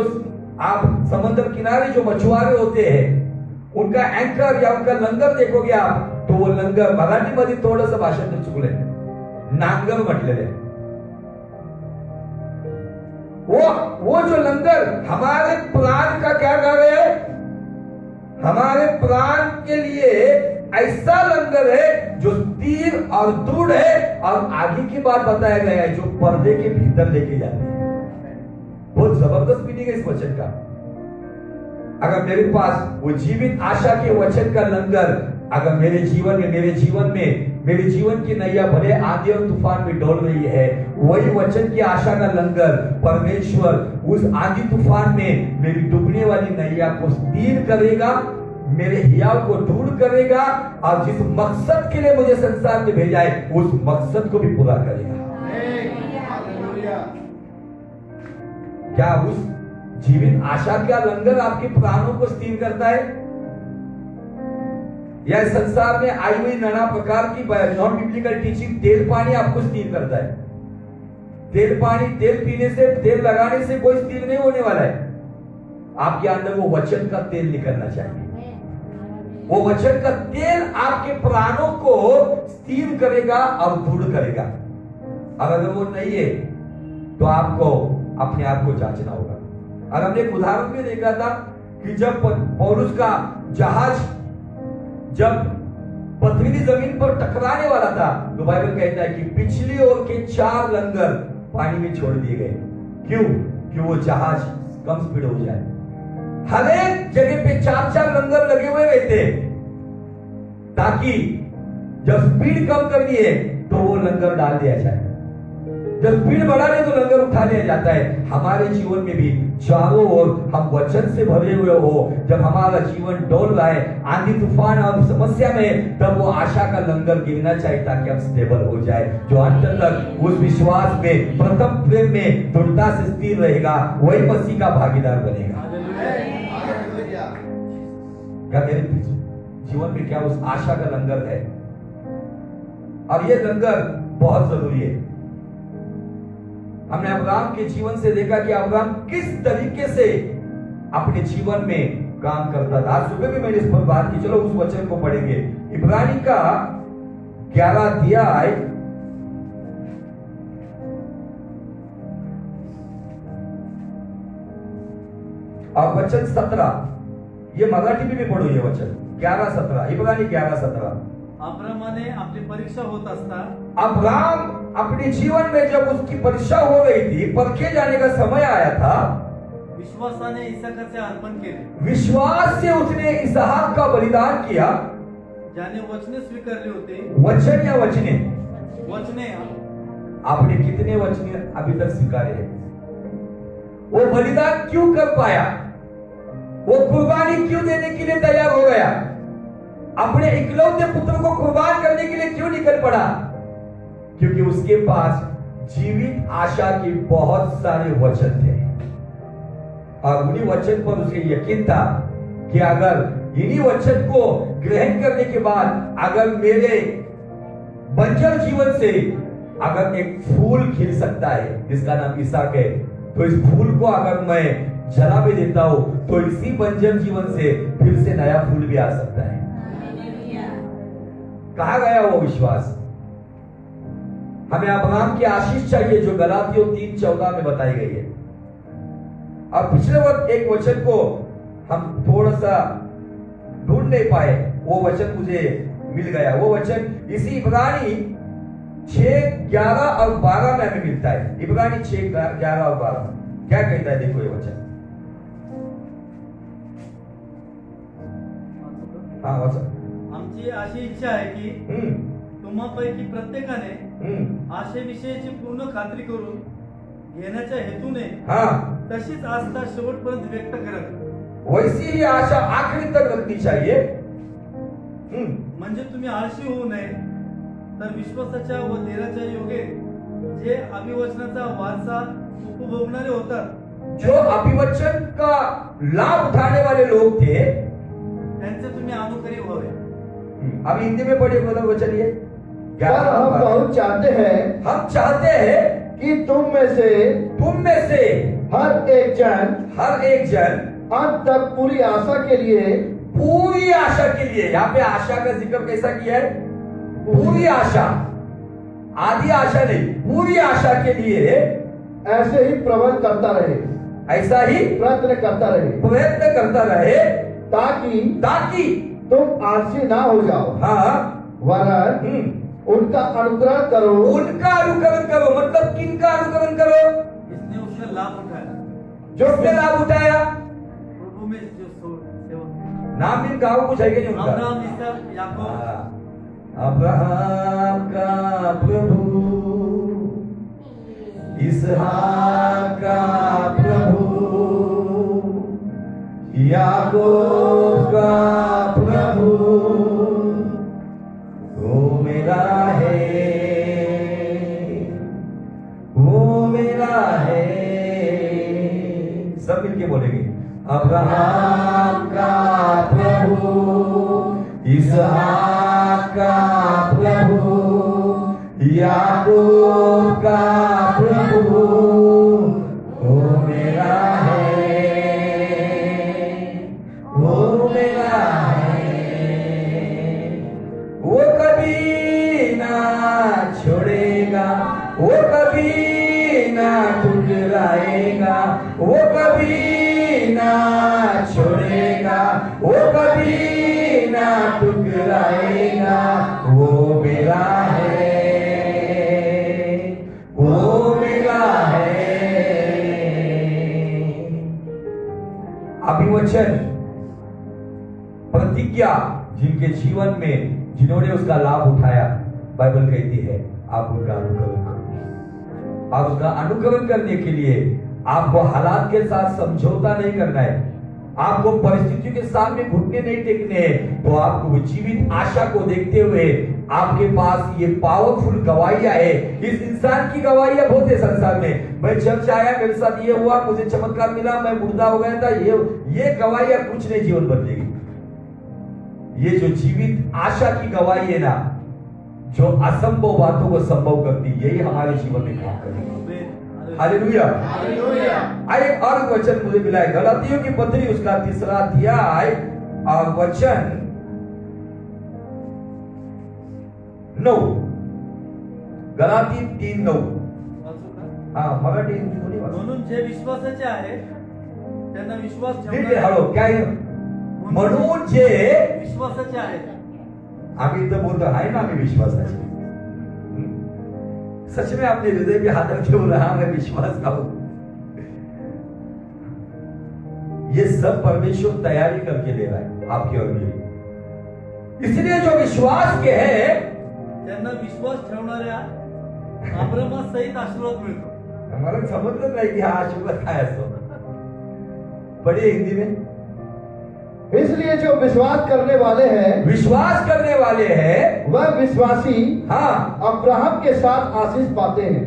Speaker 1: आप समुद्र किनारे जो मछुआरे होते हैं, उनका एंकर या उनका लंगर देखोगे आप, तो वो लंगर मराठीमध्ये थोडंसं भाषण चुकलंय, नांगर म्हटलेलं आहे। वो जो लंगर हमारे प्राण का क्या कर रहे हैं? हमारे प्राण के लिए ऐसा लंगर है जो स्थिर और दृढ़ है, और आगे की बात बताया गया है जो पर्दे के भीतर लेके जाते हैं। बहुत जबरदस्त मीनिंग है इस वचन का। अगर मेरे पास वो जीवित आशा के वचन का लंगर अगर मेरे जीवन की नैया भले आंधी और तूफान में डोल रही है, वही वचन की आशा का लंगर परमेश्वर उस आंधी तूफान में मेरी डूबने वाली नैया को स्थिर करेगा, मेरे हियाव को दृढ़ करेगा, और जिस मकसद के लिए मुझे संसार में भेजा है उस मकसद को भी पूरा करेगा। क्या उस जीवित आशा का लंगर आपके प्राणों को स्थिर करता है? या संसार में आई हुई नाना प्रकार की नॉन बिब्लिकल टीचिंग तेल पानी आपको स्थिर करता है? तेल पीने से, तेल लगाने से कोई स्थिर नहीं होने वाला है। आपके अंदर वो वचन का तेल निकलना चाहिए। वो वचन का तेल आपके प्राणों को स्थिर करेगा और दृढ़ करेगा। और अगर वो नहीं है तो आपको अपने आप को जांचना होगा। और हमने एक उदाहरण भी देखा था कि जब पौलुस का जहाज जब पथरीली जमीन पर टकराने वाला था, तो बाइबल कहता है कि पिछली ओर के 4 लंगर पानी में छोड़ दिए गए। क्यों? कि वो जहाज कम स्पीड हो जाए। हर एक जगह पे 4-4 लंगर लगे हुए रहते, ताकि जब स्पीड कम करनी है तो वो लंगर डाल दिया जाए, जब स्पीड बढ़ाने तो लंगर उठा लिया जाता है। हमारे जीवन में भी चारों ओर हम वचन से भरे हुए हो, जब हमारा जीवन डोल रहा है आंधी तूफान और समस्या में, तब वो आशा का लंगर गिरना चाहिए ताकि हम स्टेबल हो जाए। जो अंत तक उस विश्वास में, प्रथम प्रेम में दृढ़ता से स्थिर रहेगा, वही मसीह का भागीदार बनेगा। क्या मेरे जीवन में क्या उस आशा का लंगर है? और ये लंगर बहुत जरूरी है। हमने अब्राहम के जीवन से देखा कि अब्राहम किस तरीके से अपने जीवन में काम करता था। आज सुबह भी मैंने इस पर बात की। चलो उस वचन को पढ़ेंगे। इब्रानी का 11 अध्याय और वचन 17, ये मराठी में भी पढ़ो ये वचन 11-17, इब्रानी 11-17।
Speaker 2: अब्रामाने आपली परीक्षा होत असता,
Speaker 1: अब्राहम अपने जीवन में जब उसकी परीक्षा हो रही थी, परखे जाने का समय आया था,
Speaker 2: विश्वासाने इसहाकाचे अर्पण केले।
Speaker 1: विश्वास से उसने इसहाक का बलिदान किया।
Speaker 2: ज्याने वचने स्वीकारले होते,
Speaker 1: वचन या वचने?
Speaker 2: वचने।
Speaker 1: आपने कितने वचने अभी तक स्वीकारे हैं? वो बलिदान क्यों कर पाया? वो कुर्बानी क्यों देने के लिए तैयार हो गया? अपने इकलौते पुत्र को कुर्बान करने के लिए क्यों निकल पड़ा? क्योंकि उसके पास जीवित आशा के बहुत सारे वचन थे, और उन्हीं वचन पर उसे यकीन था कि अगर इन्हीं वचन को ग्रहण करने के बाद अगर मेरे बंजर जीवन से अगर एक फूल खिल सकता है जिसका नाम इसहाक है, तो इस फूल को अगर मैं जला भी देता हूं तो इसी बंजर जीवन से फिर से नया फूल भी आ सकता है। कहा गया वो विश्वास। हमें अब्राहम की आशीष चाहिए जो गलातियों 3:14 में बताई गई है। अब पिछले वक्त एक वचन को हम थोड़ा सा ढूंढ नहीं पाए, वो वचन मुझे मिल गया। वो वचन इसी इब्रानी 6:11 और 12 में हमें मिलता है। इब्रानी 6:11 और 12 क्या कहता है, देखो ये वचन। हाँ वचन।
Speaker 2: आमची अशी इच्छा आहे की तुम्हापैकी प्रत्येकाने आशेविषयीची पूर्ण खात्री करून घेण्याच्या हेतूने तशीच आस्था शेवटपर्यंत व्यक्त करावी।
Speaker 1: वैसी ही आशा आखिरी तक रखनी चाहिए।
Speaker 2: म्हणजे तुम्ही आळशी होऊ नये, तर विश्वासाच्या व धैर्याच्या योगे जे अभिवचनाचा वारसा उपभोगणारे होतात,
Speaker 1: जो अभिवचन का लाभ उठाने वाले लोग थे,
Speaker 2: त्यांचे तुम्ही अनुकरी व्हावे।
Speaker 1: अब हिंदी में पढ़िए बोलो वचन ये।
Speaker 3: पर हम बहुत चाहते हैं,
Speaker 1: हम चाहते हैं
Speaker 3: कि तुम में से हर एक जन अंत तक पूरी आशा के लिए, यहाँ पे आशा का जिक्र कैसा किया है? पूरी आशा, आधी आशा नहीं, पूरी आशा के लिए ऐसे ही प्रबल करता रहे,
Speaker 1: ऐसा ही
Speaker 3: प्रयत्न करता रहे, ताकि तुम आलसी ना हो जाओ। वरन उनका अनुकरण करो।
Speaker 1: मतलब किनका अनुकरण करो?
Speaker 2: इसने उसका लाभ उठाया,
Speaker 1: जो लाभ उठाया,
Speaker 2: प्रभु में जो सेवा।
Speaker 1: नाम भी गाँव कुछ है कि नहीं उनका?
Speaker 2: अब्राहम, इसहाक, याकूब।
Speaker 1: अब्राहम का प्रभु, इसहाक का प्रभु, याकूब का प्रभु, वो मेरा है, वो मेरा है। सब मिलके बोलेंगे, अब्राहम का प्रभु, इसहाक का प्रभु, याकूब का प्रभु, वो मेरा है, वो मेरा है। वो कभी ना छोड़ेगा, वो कभी ना ठुकराएगा, वो कभी ना छोड़ेगा, वो कभी ना ठुकराएगा, वो मेरा है, वो मेरा है। अभिवचन, प्रतिज्ञा, जिनके जीवन में जिन्होंने उसका लाभ उठाया, बाइबल कहती है आप उनका अनुकरण करो। आप उसका अनुकरण करने के लिए आपको हालात के साथ समझौता नहीं करना है, आपको परिस्थितियों के सामने घुटने नहीं टेकने हैं। तो आपको जीवित आशा को देखते हुए आपके पास ये पावरफुल गवाहियां है। इस इंसान की गवाहियां बहुत है संसार में। मैं चर्च आया, मेरे साथ ये हुआ, मुझे चमत्कार मिला, मैं मुर्दा हो गया था, ये गवाहियां कुछ नहीं जीवन बदलेगी। ये जो जीवित आशा की गवाही है ना, जो असंभव बातों को संभव करती, यही हमारे जीवन में काम करेगी। हालेलुया। एक और वचन मुझे मिला है, गलातियों की पत्री उसका 3 अध्याय और वचन 9, गलाती 3:9। मराठी
Speaker 2: म्हणून जे विश्वासाचे आहे त्यांना विश्वास
Speaker 1: हळू काय? म्हणून जे
Speaker 2: विश्वासाचे आहेत,
Speaker 1: आम्ही इथं बोलतो आहे ना, आम्ही विश्वासाचे। सच में अपने हृदय पे हाथ रखे बोल रहा, मैं विश्वास का हूं। ये सब परमेश्वर तैयारी करके दे रहा है आपकी और मेरी। इसलिए जो विश्वास के है,
Speaker 2: त्यांना विश्वास ठेवणाऱ्या अब्राहमासहित आशीर्वाद मिळतो।
Speaker 1: हमारा समजलं नाही की हा आशीर्वाद काय असतो। पढ़िए हिंदी में।
Speaker 3: इसलिए जो विश्वास करने वाले हैं, वह विश्वासी अब्राहम के साथ आशीष पाते हैं।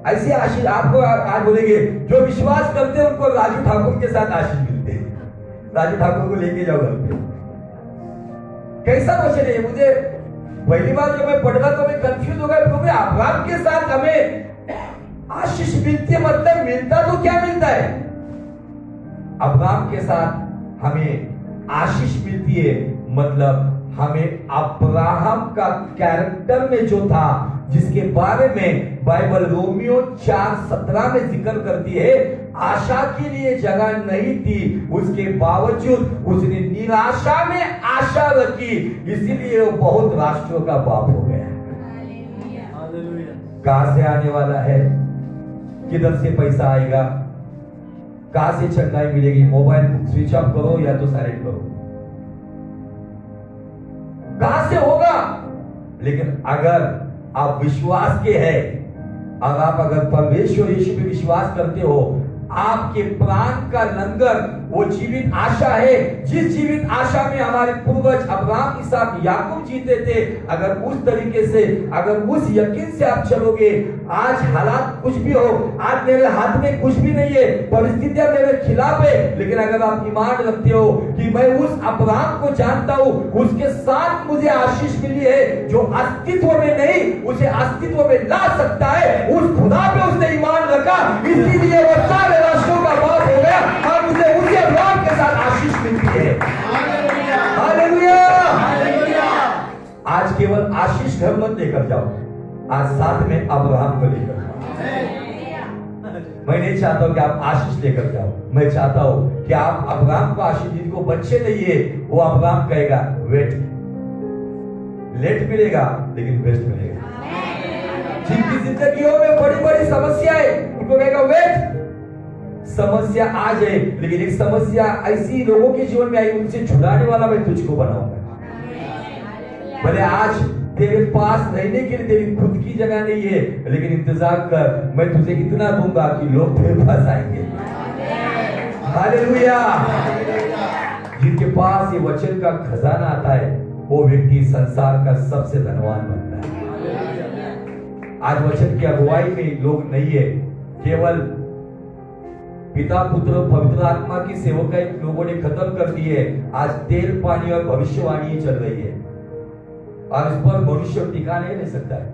Speaker 1: ऐसी आशीष आपको आज बोलेंगे, जो विश्वास करते हैं उनको राजू ठाकुर के साथ आशीष मिलते हैं। राजू ठाकुर को लेके जाओ घर पे। कैसा वचन है? मुझे पहली बार जब मैं पढ़ा तो मैं कंफ्यूज हो गया, क्योंकि अब्राहम के साथ हमें आशीष मिलती है, मतलब मिलता तो क्या मिलता है? अब्राहम के साथ हमें आशीष मिलती है, मतलब हमें अब्राहम का कैरेक्टर में जो था, जिसके बारे में बाइबल रोमियो 4:17 में जिक्र करती है, आशा के लिए जगह नहीं थी, उसके बावजूद उसने निराशा में आशा रखी, इसीलिए वो बहुत राष्ट्रों का बाप हो गया। कहां से आने वाला है, किधर से पैसा आएगा, कहां से चंगाई मिलेगी। मोबाइल स्विच ऑफ करो या तो साइलेंट करो, कहां से होगा। लेकिन अगर आप विश्वास के हैं और आप अगर परमेश्वर यीशु पे विश्वास करते हो, आपके प्राण का लंगर वो जीवित आशा है। जिस जीवित आशा में हमारे पूर्वज अब्राहम, इसहाक, याकूब जीते थे, अगर उस तरीके से, अगर उस यकीन से आप चलोगे, आज हालात कुछ भी हो, आज मेरे हाथ में कुछ भी नहीं है, परिस्थितियां मेरे खिलाफ है, लेकिन अगर आप ईमान रखते हो कि मैं उस अब्राहम को जानता हूं, उसके साथ मुझे आशीष मिली है, जो अस्तित्व में नहीं उसे अस्तित्व में ला सकता है, उस खुदा पे उसने ईमान रखा, इसीलिए वो सारे राष्ट्रों का बाप हो गया और मुझे उसी अब्राहम के साथ आशीष मिलती है। हालेलुया। आज केवल आशीष घर मत लेकर जाओ, आज साथ में अब्राहम को लेकर जाओ। मैं नहीं चाहता हूं कि आप आशीष लेकर जाओ, मैं चाहता हूं कि आप अब्राहम को आशीष, जिनको बच्चे नहीं है वो अब्राहम कहेगा वेट, लेट मिलेगा लेकिन बेस्ट मिलेगा। जिनकी जिंदगियों में बड़ी बड़ी समस्याएं, उनको कहेगा वेट, समस्या आ जाए लेकिन एक समस्या ऐसी लोगों के जीवन में आई, उनसे छुड़ाने वाला मैं तुझको बनाऊंगा। भले आज तेरे पास रहने के लिए तेरी खुद की जगह नहीं है, लेकिन इंतजार कर, मैं तुझे इतना दूंगा कि लोग तेरे पास आएंगे। हालेलुया। जिनके पास ये वचन का खजाना आता है, वो व्यक्ति संसार का सबसे धनवान बनता है। आज वचन की अगुवाई में लोग नहीं है, केवल पिता, पुत्र, पवित्र आत्मा की सेवकाई लोगों ने खत्म कर दी है। आज तेल, पानी और भविष्यवाणी चल रही है और इस पर मनुष्य टिका नहीं रह सकता है।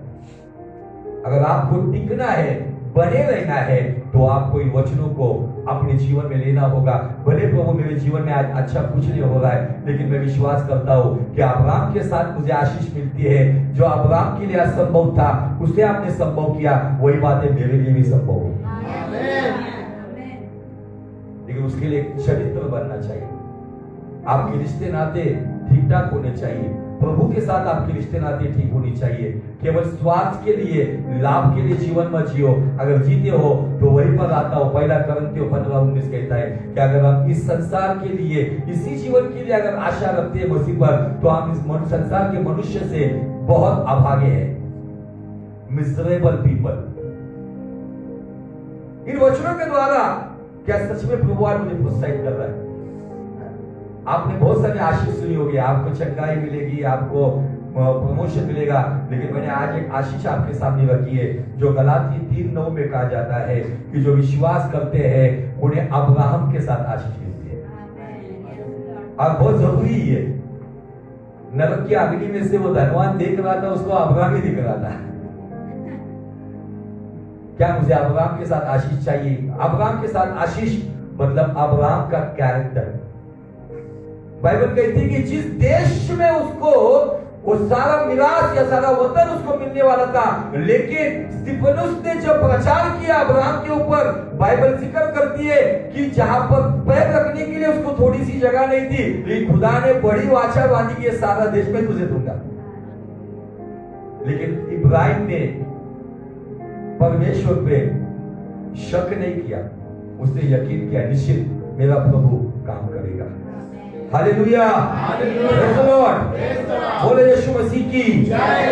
Speaker 1: अगर आपको टिकना है, बने रहना है, तो आपको इन वचनों को अपने जीवन में लेना होगा। भले प्रभु मेरे जीवन में आज अच्छा कुछ नहीं हो रहा है, लेकिन मैं विश्वास करता हूं कि अब्राहम के साथ मुझे आशीष मिलती है। जो अब्राहम के लिए असंभव था, उसे आपने संभव किया, वही बातें मेरे लिए भी संभव होगी। लेकिन उसके लिए चरित्र बनना चाहिए, आपके रिश्ते नाते ठीक ठाक होने चाहिए, प्रभु के साथ आपके रिश्ते नाते ठीक होनी चाहिए। केवल स्वार्थ के लिए, लाभ के लिए जीवन मत जियो। अगर जीते हो तो वहीं पर आता हो, पहला कोरिन्थियों 15:19 कहता है कि अगर हम इस संसार के लिए, इसी जीवन के लिए अगर आशा रखते हैं मसीह पर, तो हम इस संसार के मनुष्य से बहुत अभागे हैं, मिजरेबल पीपल। इन वचनों के द्वारा क्या सच में प्रभु आज मुझे प्रोत्साहित कर रहा है? आपने बहुत सारी आशीष सुनी होगी, आपको चंगाई मिलेगी, आपको प्रमोशन मिलेगा, लेकिन मैंने आज एक आशीष आपके सामने रखी है, जो गलाती 3:9 में कहा जाता है कि जो विश्वास करते हैं उन्हें अब्राहम के साथ आशीष मिलती है। और बहुत जरूरी है, नरक की अग्नि में से वो धनवान देख रहा था, उसको अब्राहम ही दिख रहा था। क्या मुझे अब्राहम के साथ आशीष चाहिए? अब्राहम के साथ आशीष मतलब अब्राहम का कैरेक्टर। बाइबल कहती है कि जिस देश में उसको वो सारा मिरास या सारा वतन उसको मिलने वाला था, लेकिन स्तिफनुस ने जब प्रचार किया अब्राहम के ऊपर, बाइबल जिक्र करती है कि जहां पर पैर रखने के लिए उसको थोड़ी सी जगह नहीं थी, लेकिन खुदा ने बड़ी वाचा बांधी कि सारा देश में तुझे दूंगा। लेकिन इब्राहिम ने परमेश्वर पे शक नहीं किया, उसने यकीन किया निश्चित मेरा प्रभु काम करेगा। हालेलुया, प्रेज़ द लॉर्ड, बोले यीशु मसीह की जय,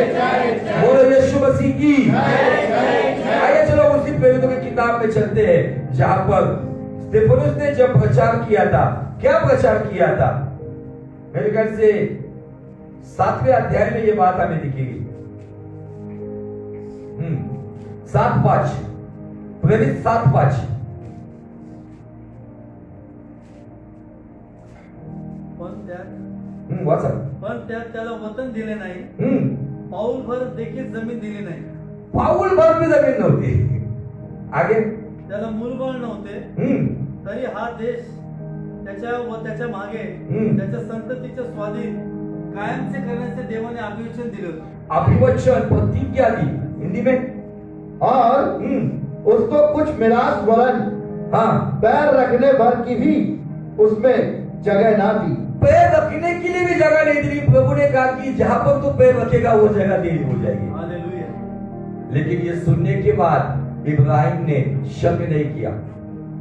Speaker 1: बोले यीशु मसीह की जय। आइए चलो उसी प्रेरितों की किताब में चलते हैं, जहां पर स्तिफनुस ने जब प्रचार किया था। क्या प्रचार किया था? मेरे ख्याल से 7वें अध्याय में ये बात हमें दिखेगी। 7:5, प्रेरित 7:5।
Speaker 2: पण त्याला वतन दिले नाही, पाऊल भर देखील जमीन दिली नाही।
Speaker 1: पाऊल भर भी जमीन नव्हती। आगे
Speaker 2: त्याला मूलबळ नव्हते, तरी हा देश त्याच्या व त्याच्या मागे त्याच्या संततीच्या स्वाधीन कायमचे करण्याचे देवाने अभिवचन दिलं।
Speaker 1: अभिवचन, प्रतिज्ञा दी हिंदी में।
Speaker 3: और उसको कुछ मिरास वरन पैर रखने भर की भी उसमें जगह ना दी।
Speaker 1: पैर रखने के लिए भी जगह नहीं दी। प्रभु ने कहा कि जहां पर तू पैर रखेगा वो जगह तेरी हो जाएगी।
Speaker 2: हालेलुया।
Speaker 1: लेकिन ये सुनने के बाद इब्राहिम ने शक नहीं किया,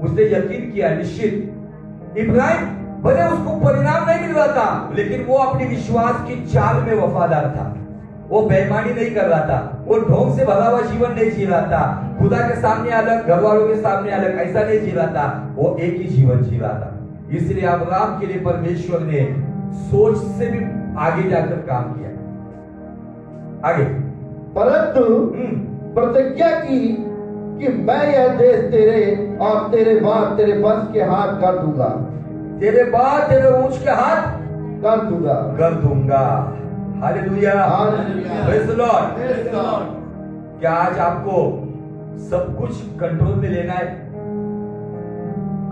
Speaker 1: उसने यकीन किया। निश्चित इब्राहिम भले उसको परिणाम नहीं मिल रहा था, लेकिन वो अपने विश्वास की चाल में वफादार था। वो बेईमानी नहीं कर रहा था, वो ढोंग से भरा हुआ जीवन नहीं जी रहा था, खुदा के सामने अलग, घर वालों के सामने अलग, ऐसा नहीं जी रहा था। वो एक ही जीवन जी रहा था। इसलिए अब्राहम के लिए परमेश्वर ने सोच से भी आगे जाकर काम किया। आगे,
Speaker 3: परंतु प्रतिज्ञा की कि मैं यह देश तेरे और तेरे बाद तेरे वंश के हाथ कर दूंगा,
Speaker 1: तेरे बाद तेरे वंश के हाथ
Speaker 3: कर दूंगा,
Speaker 1: कर दूंगा। Hallelujah, praise the Lord. क्या आज आपको सब कुछ कंट्रोल में लेना है?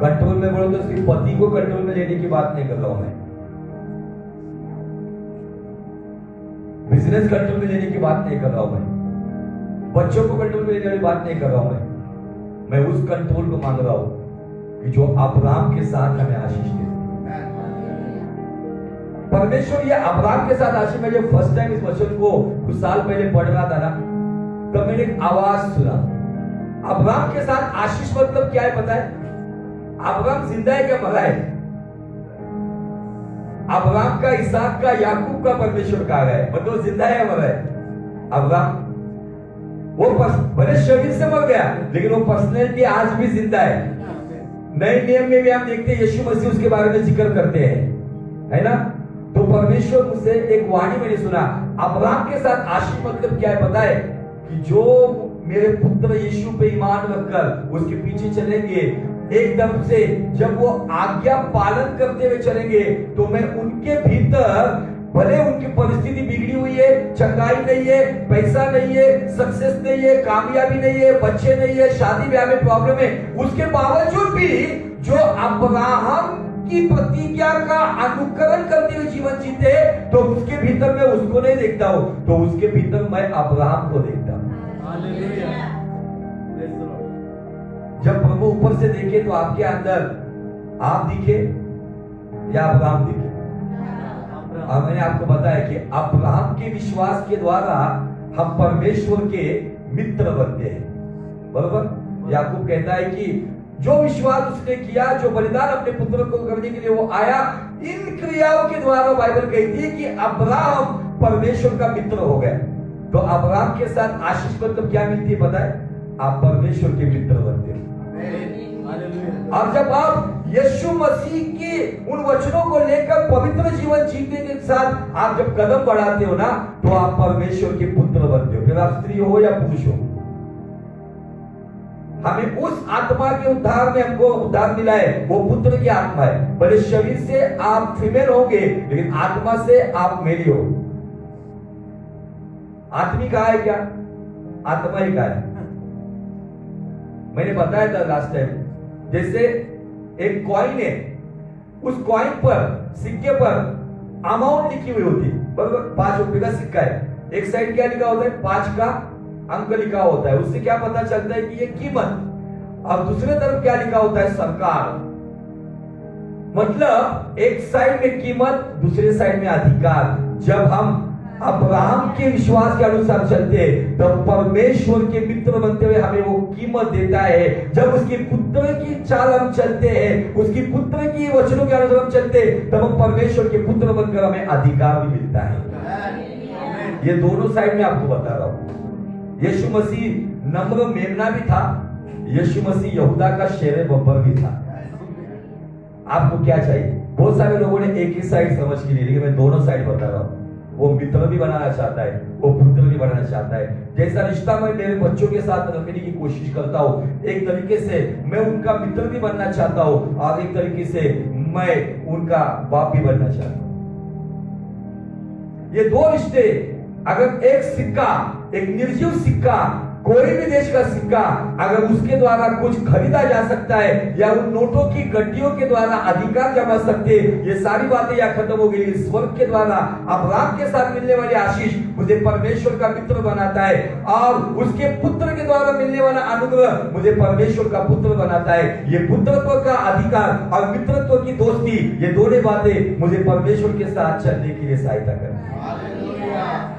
Speaker 1: कंट्रोल में बोलो तो सिर्फ पति को कंट्रोल में लेने की बात नहीं कर रहा हूं मैं, बिजनेस कंट्रोल में लेने की बात नहीं कर रहा हूं मैं, बच्चों को कंट्रोल में लेने की बात नहीं कर रहा हूं मैं उस कंट्रोल को मांग रहा हूं कि जो अब्राहम के साथ हमें आशीष दे। परमेश्वर ये अब्राहम के साथ आशीष। मैं जब फर्स्ट टाइम इस वचन को कुछ साल पहले पढ़ रहा था ना, तब मैंने एक आवाज सुना, अब्राहम के साथ आशीष मतलब क्या है पता है? अब्राहम जिंदा है क्या मरा है? अब्राहम का, इसहाक का, याकूब का परमेश्वर कहा गया है, मतलब जिंदा है या मरा है? अब्राहम वो भले शरीर से मर गया, लेकिन वो पर्सनैलिटी आज भी जिंदा है। नए नियम में भी हम देखते हैं यीशु मसीह उसके बारे में जिक्र करते हैं, है ना? तो परमेश्वर मुझसे एक वाणी मैंने सुना, अब्राहम के साथ आशीष मतलब क्या है पता है? कि जो मेरे पुत्र यीशु पे ईमान रखकर उसके पीछे चलेंगे, एकदम से जब वो आज्ञा पालन करते हुए चलेंगे, तो मैं उनके भीतर, भले उनकी परिस्थिति बिगड़ी हुई है, चंगाई नहीं है, पैसा नहीं है, सक्सेस नहीं है, कामयाबी नहीं है, बच्चे नहीं है, शादी ब्याह में प्रॉब्लम है, उसके बावजूद भी जो अब्राहम की प्रतिज्ञा का अनुकरण करते हुए जीवन जीते, तो उसके भीतर मैं उसको नहीं देखता हूं, तो उसके भीतर मैं अब्राहम को देखता हूं। जब प्रभु ऊपर से देखे तो आपके अंदर आप दिखे या अब्राहम दिखे? और मैंने आपको बताया कि अब्राहम के विश्वास के द्वारा हम परमेश्वर के मित्र बनते हैं, बराबर? याकूब कहता है कि जो विश्वास उसने किया, जो बलिदान अपने पुत्र को करने के लिए वो आया, इन क्रियाओं के द्वारा बाइबल कहती है कि अब्राहम परमेश्वर का मित्र हो गया। तो अब्राहम के साथ आशीष मतलब क्या मिलती है पता है? आप परमेश्वर के मित्र बनते हो। और जब आप यीशु मसीह के उन वचनों को लेकर पवित्र जीवन जीने के साथ आप जब कदम बढ़ाते हो ना, तो आप परमेश्वर के पुत्र बनते हो, फिर आप स्त्री हो या पुरुष हो। हमें उस आत्मा के उद्धार में हमको उद्धार मिला है, वो पुत्र की आत्मा है। भले शरीर से आप फीमेल होंगे, लेकिन आत्मा से आप मेरी हो। आत्मी कहा है क्या? आत्मा ही कहा है। मैंने बताया था लास्ट टाइम, जैसे एक कॉइन है, उस कॉइन पर, सिक्के पर अमाउंट लिखी हुई होती है, बराबर? 5 रुपए का सिक्का है, एक साइड क्या लिखा होता है? 5 का अंक लिखा होता है, उससे क्या पता चलता है कि ये कीमत। और दूसरे तरफ क्या लिखा होता है? सरकार। मतलब एक साइड में कीमत, दूसरे साइड में अधिकार। जब हम अब्राहम के विश्वास के अनुसार चलते हैं, तो परमेश्वर के मित्र बनते हुए हमें वो कीमत देता है। जब उसके पुत्र की चाल हम चलते हैं, उसकी पुत्र की वचनों के अनुसार हम चलते हैं, तब हम परमेश्वर के पुत्र बनकर हमें अधिकार भी मिलता है। ये दोनों साइड में आपको बता रहा हूं। यीशु मसीह नम्र मेमना भी था, यीशु मसीह यहूदा का शेर बब्बर भी था। आपको क्या चाहिए? बहुत सारे लोगों ने एक ही साइड समझ के लिए, लेकिन मैं दोनों साइड बता रहा हूं। वो मित्र भी बनाना चाहता है, वो पुत्र भी बनाना चाहता है। जैसा रिश्ता मैं मेरे बच्चों के साथ रखने की कोशिश करता हूँ, एक तरीके से मैं उनका मित्र भी बनना चाहता हूँ, और एक तरीके से मैं उनका बाप भी बनना चाहता हूँ। ये दो रिश्ते, अगर एक सिक्का, एक निर्जीव सिक्का, कोई भी देश का सिक्का, अगर उसके द्वारा कुछ खरीदा जा सकता है, या उन नोटों की गड्डियों के द्वारा अधिकार जमा सकते, ये सारी बातें यहाँ खत्म हो गई। स्वर्ग के द्वारा अब्राहम के साथ मिलने वाली आशीष मुझे परमेश्वर का मित्र बनाता है, और उसके पुत्र के द्वारा मिलने वाला अनुग्रह मुझे परमेश्वर का पुत्र बनाता है। ये पुत्रत्व का अधिकार और मित्रत्व की दोस्ती, ये दोनों बातें मुझे परमेश्वर के साथ चलने के लिए सहायता करती है।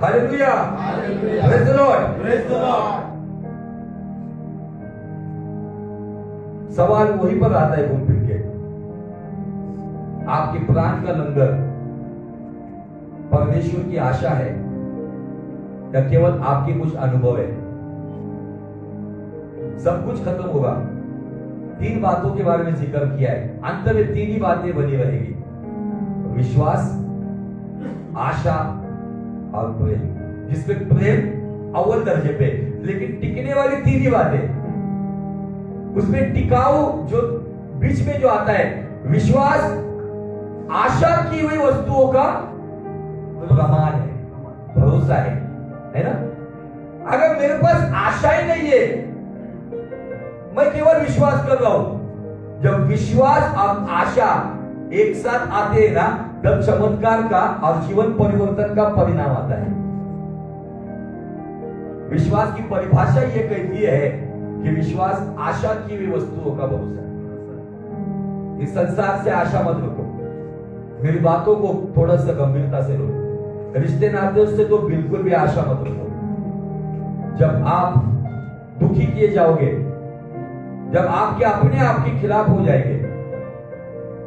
Speaker 1: Hallelujah,
Speaker 3: Hallelujah.
Speaker 1: Praise the Lord.
Speaker 2: Praise the Lord.
Speaker 1: सवाल वहीं पर आता है घूम फिर के, आपके प्राण का लंगर परमेश्वर की आशा है या केवल आपके कुछ अनुभव है? सब कुछ खत्म होगा। 3 बातों के बारे में जिक्र किया है, अंत में 3 ही बातें बनी रहेगी, विश्वास, आशा और प्रेम, जिसमें प्रेम अव्वल दर्जे पे, लेकिन टिकने वाली 3 ही बातें। उसमें टिकाऊ जो बीच में जो आता है, विश्वास, आशा की हुई वस्तुओं का प्रमाण है, भरोसा है ना? अगर मेरे पास आशा ही नहीं है, मैं केवल विश्वास कर रहा हूं, जब विश्वास और आशा एक साथ आते हैं ना, तब चमत्कार का और जीवन परिवर्तन का परिणाम आता है। विश्वास की परिभाषा यह कहती है कि विश्वास आशा की हुई वस्तुओं का भरोसा है। इस संसार से आशा मत रखो, मेरी बातों को थोड़ा सा गंभीरता से लो। रिश्ते नाते से तो बिल्कुल भी आशा मत रखो। जब आप दुखी किए जाओगे, जब आपके अपने आप के खिलाफ हो जाएंगे,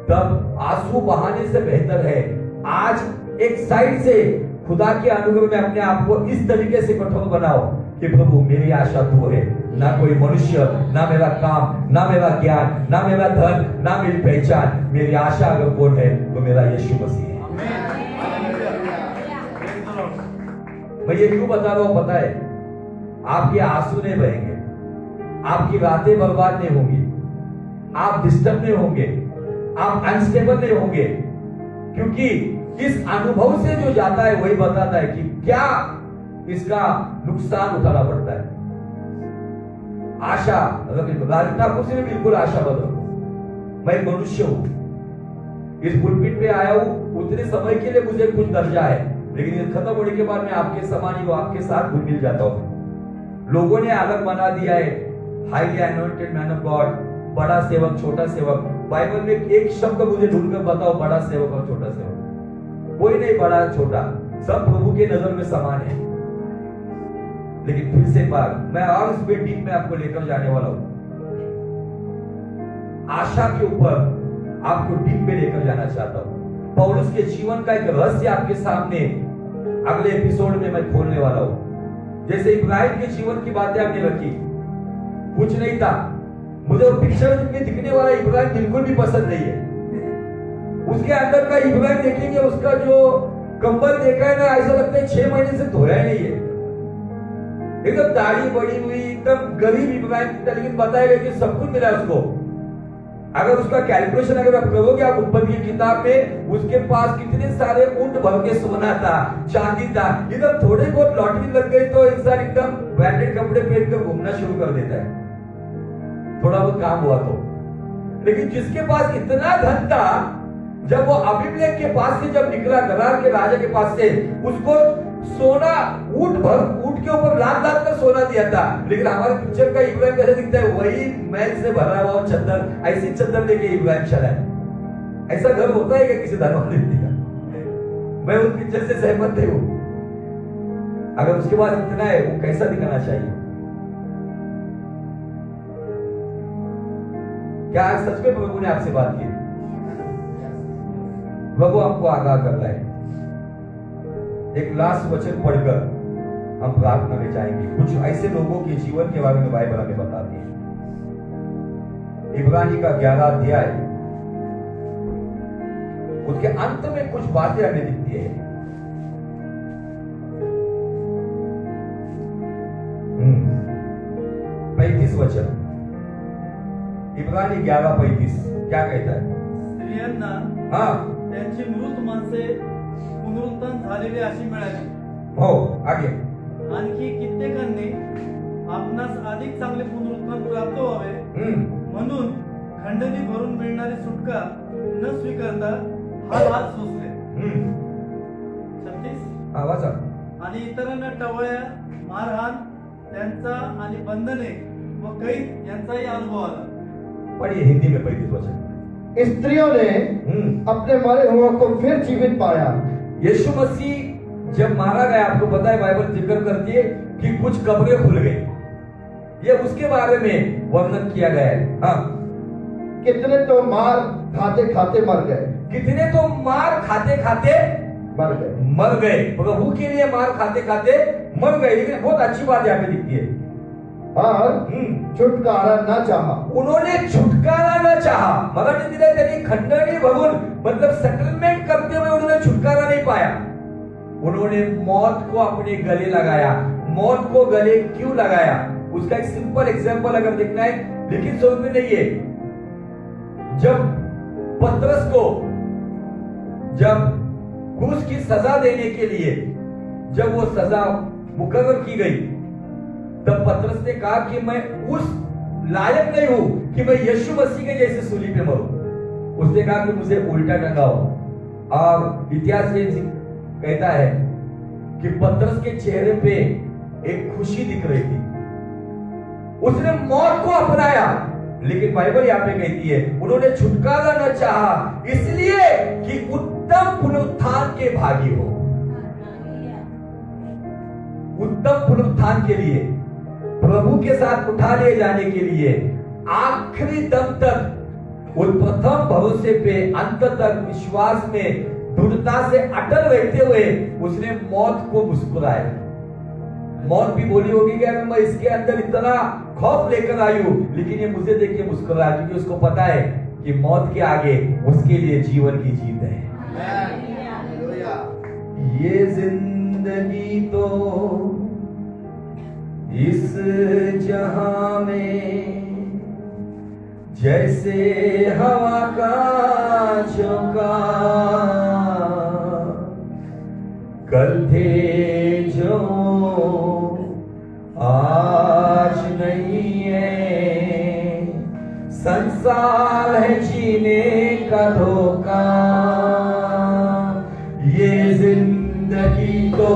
Speaker 1: तब आंसू बहाने से बेहतर है आज एक साइड से खुदा के अनुग्रह में अपने आप को इस तरीके से कठोर बनाओ कि प्रभु मेरी आशा तू है, ना कोई मनुष्य, ना मेरा काम, ना मेरा ज्ञान, ना मेरा धन, ना मेरी पहचान, मेरी आशा अगर कौन है तो मेरा यीशु मसीह है। मैं ये क्यों बता रहा हूं पता है? आपके आंसू नहीं बहेंगे, आपकी रातें बर्बाद नहीं होंगी, आप डिस्टर्ब नहीं होंगे, आप अनस्टेबल नहीं होंगे, क्योंकि इस अनुभव से जो जाता है वही बताता है कि क्या इसका नुकसान उठाना पड़ता है। आशा राज ठाकुर से भी बिल्कुल आशा मत रखो। मैं मनुष्य हूं, इस पुलपिट पे आया हूं, उतने समय के लिए मुझे कुछ दर्जा है, लेकिन ये खत्म होने के बाद मैं आपके समान ही आपके साथ घुल मिल जाता हूं। लोगों ने अलग बना दिया है, highly anointed man of God, बड़ा सेवक, छोटा सेवक। बाइबल में एक शब्द मुझे ढूंढकर बताओ, बड़ा सेवक और छोटा सेवक। कोई नहीं बड़ा छोटा, सब प्रभु के नजर में समान है। लेकिन फिर से बार मैं और इस डीप में आपको लेकर जाने वाला हूं। आशा के ऊपर आपको डीप में लेकर जाना चाहता हूं। पौलुस के जीवन का एक रहस्य आपके सामने अगले एपिसोड में मैं खोलने वाला हूं। जैसे इब्राहिम के जीवन की बातें आपने रखी, कुछ नहीं था, मुझे वो पिक्चर में दिखने वाला इब्राहिम बिल्कुल भी पसंद नहीं है। उसके अंदर का इब्राहिम देखेंगे, उसका जो कंबल देखा है ना, ऐसा लगता है 6 महीने से धोया ही नहीं है, एकदम दाढ़ी बड़ी हुई, एकदम गरीब इब्राहिम था, लेकिन बताया गया कि सब कुछ मिला उसको। अगर उसका कैलकुलेशन अगर आप करोगे, आप उत्पत्ति की किताब में, उसके पास कितने सारे ऊंट भर के सोना था, चांदी था। एकदम थोड़े बहुत लॉटरी लग गई तो इंसान एकदम ब्रांडेड कपड़े पहनकर घूमना शुरू कर देता है, थोड़ा बहुत काम हुआ तो। लेकिन जिसके पास इतना धन था, जब वो अबीमेलेक के पास से जब निकला, गरार के राजा के पास से, उसको सोना ऊंट के ऊपर लाद कर सोना दिया था। लेकिन हमारे पिक्चर का इब्राहिम कैसे दिखता है, वही मैल से भरा हुआ चद्दर, ऐसी चद्दर लेके इब्राहिम चला है। ऐसा घर होता है क्या किसी धनवान व्यक्ति का? मैं उस पिक्चर से सहमत नहीं हूं। अगर उसके बाद इतना है, वो कैसा दिखाना चाहिए? क्या सच में प्रभु ने आपसे बात की? प्रभु आपको आगाह करता है। एक लास्ट वचन पढ़कर हम प्रार्थना में जाएंगे। कुछ ऐसे लोगों के जीवन के बारे में बाइबल हमें बताती है। इब्रानी का 11 अध्याय, उसके अंत में कुछ बातें हमें दिखती है। 35 वचन, इब्रानी 11:35 क्या कहता है?
Speaker 2: स्त्रियांना त्यांची मृत माणसे पुनरुत्थान झालेली अशी मिळाली।
Speaker 1: हो, आगे.
Speaker 2: आणखी कित्येकांनी आपणास अधिक चांगले पुनरुत्थान प्राप्त व्हावे म्हणून खंडणी भरून मिळणारी सुटका न स्वीकारता हा लाच सोसले। 36
Speaker 1: वाचा.
Speaker 2: आणि इतरांना टवळ्या, मारहाण, त्यांचा आणि बंधने व कैद यांचाही अनुभव आला।
Speaker 1: पढ़िए हिंदी में 35 वचन.
Speaker 3: स्त्रियों ने अपने मरे हुओं को फिर जीवित पाया।
Speaker 1: यीशु मसीह जब मारा गया, आपको पता है बाइबल जिक्र करती है कि कुछ कब्रें खुल गई, ये उसके बारे में वर्णन किया गया है। हाँ,
Speaker 3: कितने तो मार खाते खाते मर गए,
Speaker 1: कितने तो मार खाते खाते
Speaker 3: मर गए।
Speaker 1: प्रभु के लिए मार खाते खाते मर गए। लेकिन बहुत अच्छी बात यहाँ पे दिखती है,
Speaker 3: और छुटकारा न चाहा,
Speaker 1: उन्होंने छुटकारा न चाहा। मराठी दिले त्यांनी खंडणी भरून, मतलब सेटलमेंट करते हुए उन्होंने छुटकारा नहीं पाया। उन्होंने मौत को अपने गले लगाया। मौत को गले क्यों लगाया? उसका एक सिंपल एग्जांपल अगर देखना है, लिखित स्वरूप में नहीं है। जब पतरस को जब क्रूस की सजा देने के लिए जब वो सजा मुकर्रर की गई, तब पतरस ने कहा कि मैं उस लायक नहीं हूं कि मैं यीशु मसीह के जैसे सूली पे मरूं। उसने कहा कि मुझे उल्टा टंगाओ। और इतिहास कहता है कि पतरस के चेहरे पे एक खुशी दिख रही थी, उसने मौत को अपनाया। लेकिन बाइबल यहाँ पे कहती है उन्होंने छुटकारा न चाहा, इसलिए कि उत्तम पुनरुत्थान के भागी हो। उत्तम पुनरुत्थान के लिए, प्रभु के साथ उठा ले जाने के लिए, आखिरी दम तक उस प्रथम भरोसे पे अंत तक विश्वास में दृढ़ता से अटल रहते हुए उसने मौत को मुस्कुराया। मौत भी बोली होगी कि मैं इसके अंदर इतना खौफ लेकर आई हूं, लेकिन ये मुझे देख के मुस्कुराया, क्योंकि उसको पता है कि मौत के आगे उसके लिए जीवन की जीत है। ये जिंदगी तो इस जहां में जैसे हवा का झोंका, कल थे जो आज नहीं है, संसार है जीने का धोखा। ये जिंदगी तो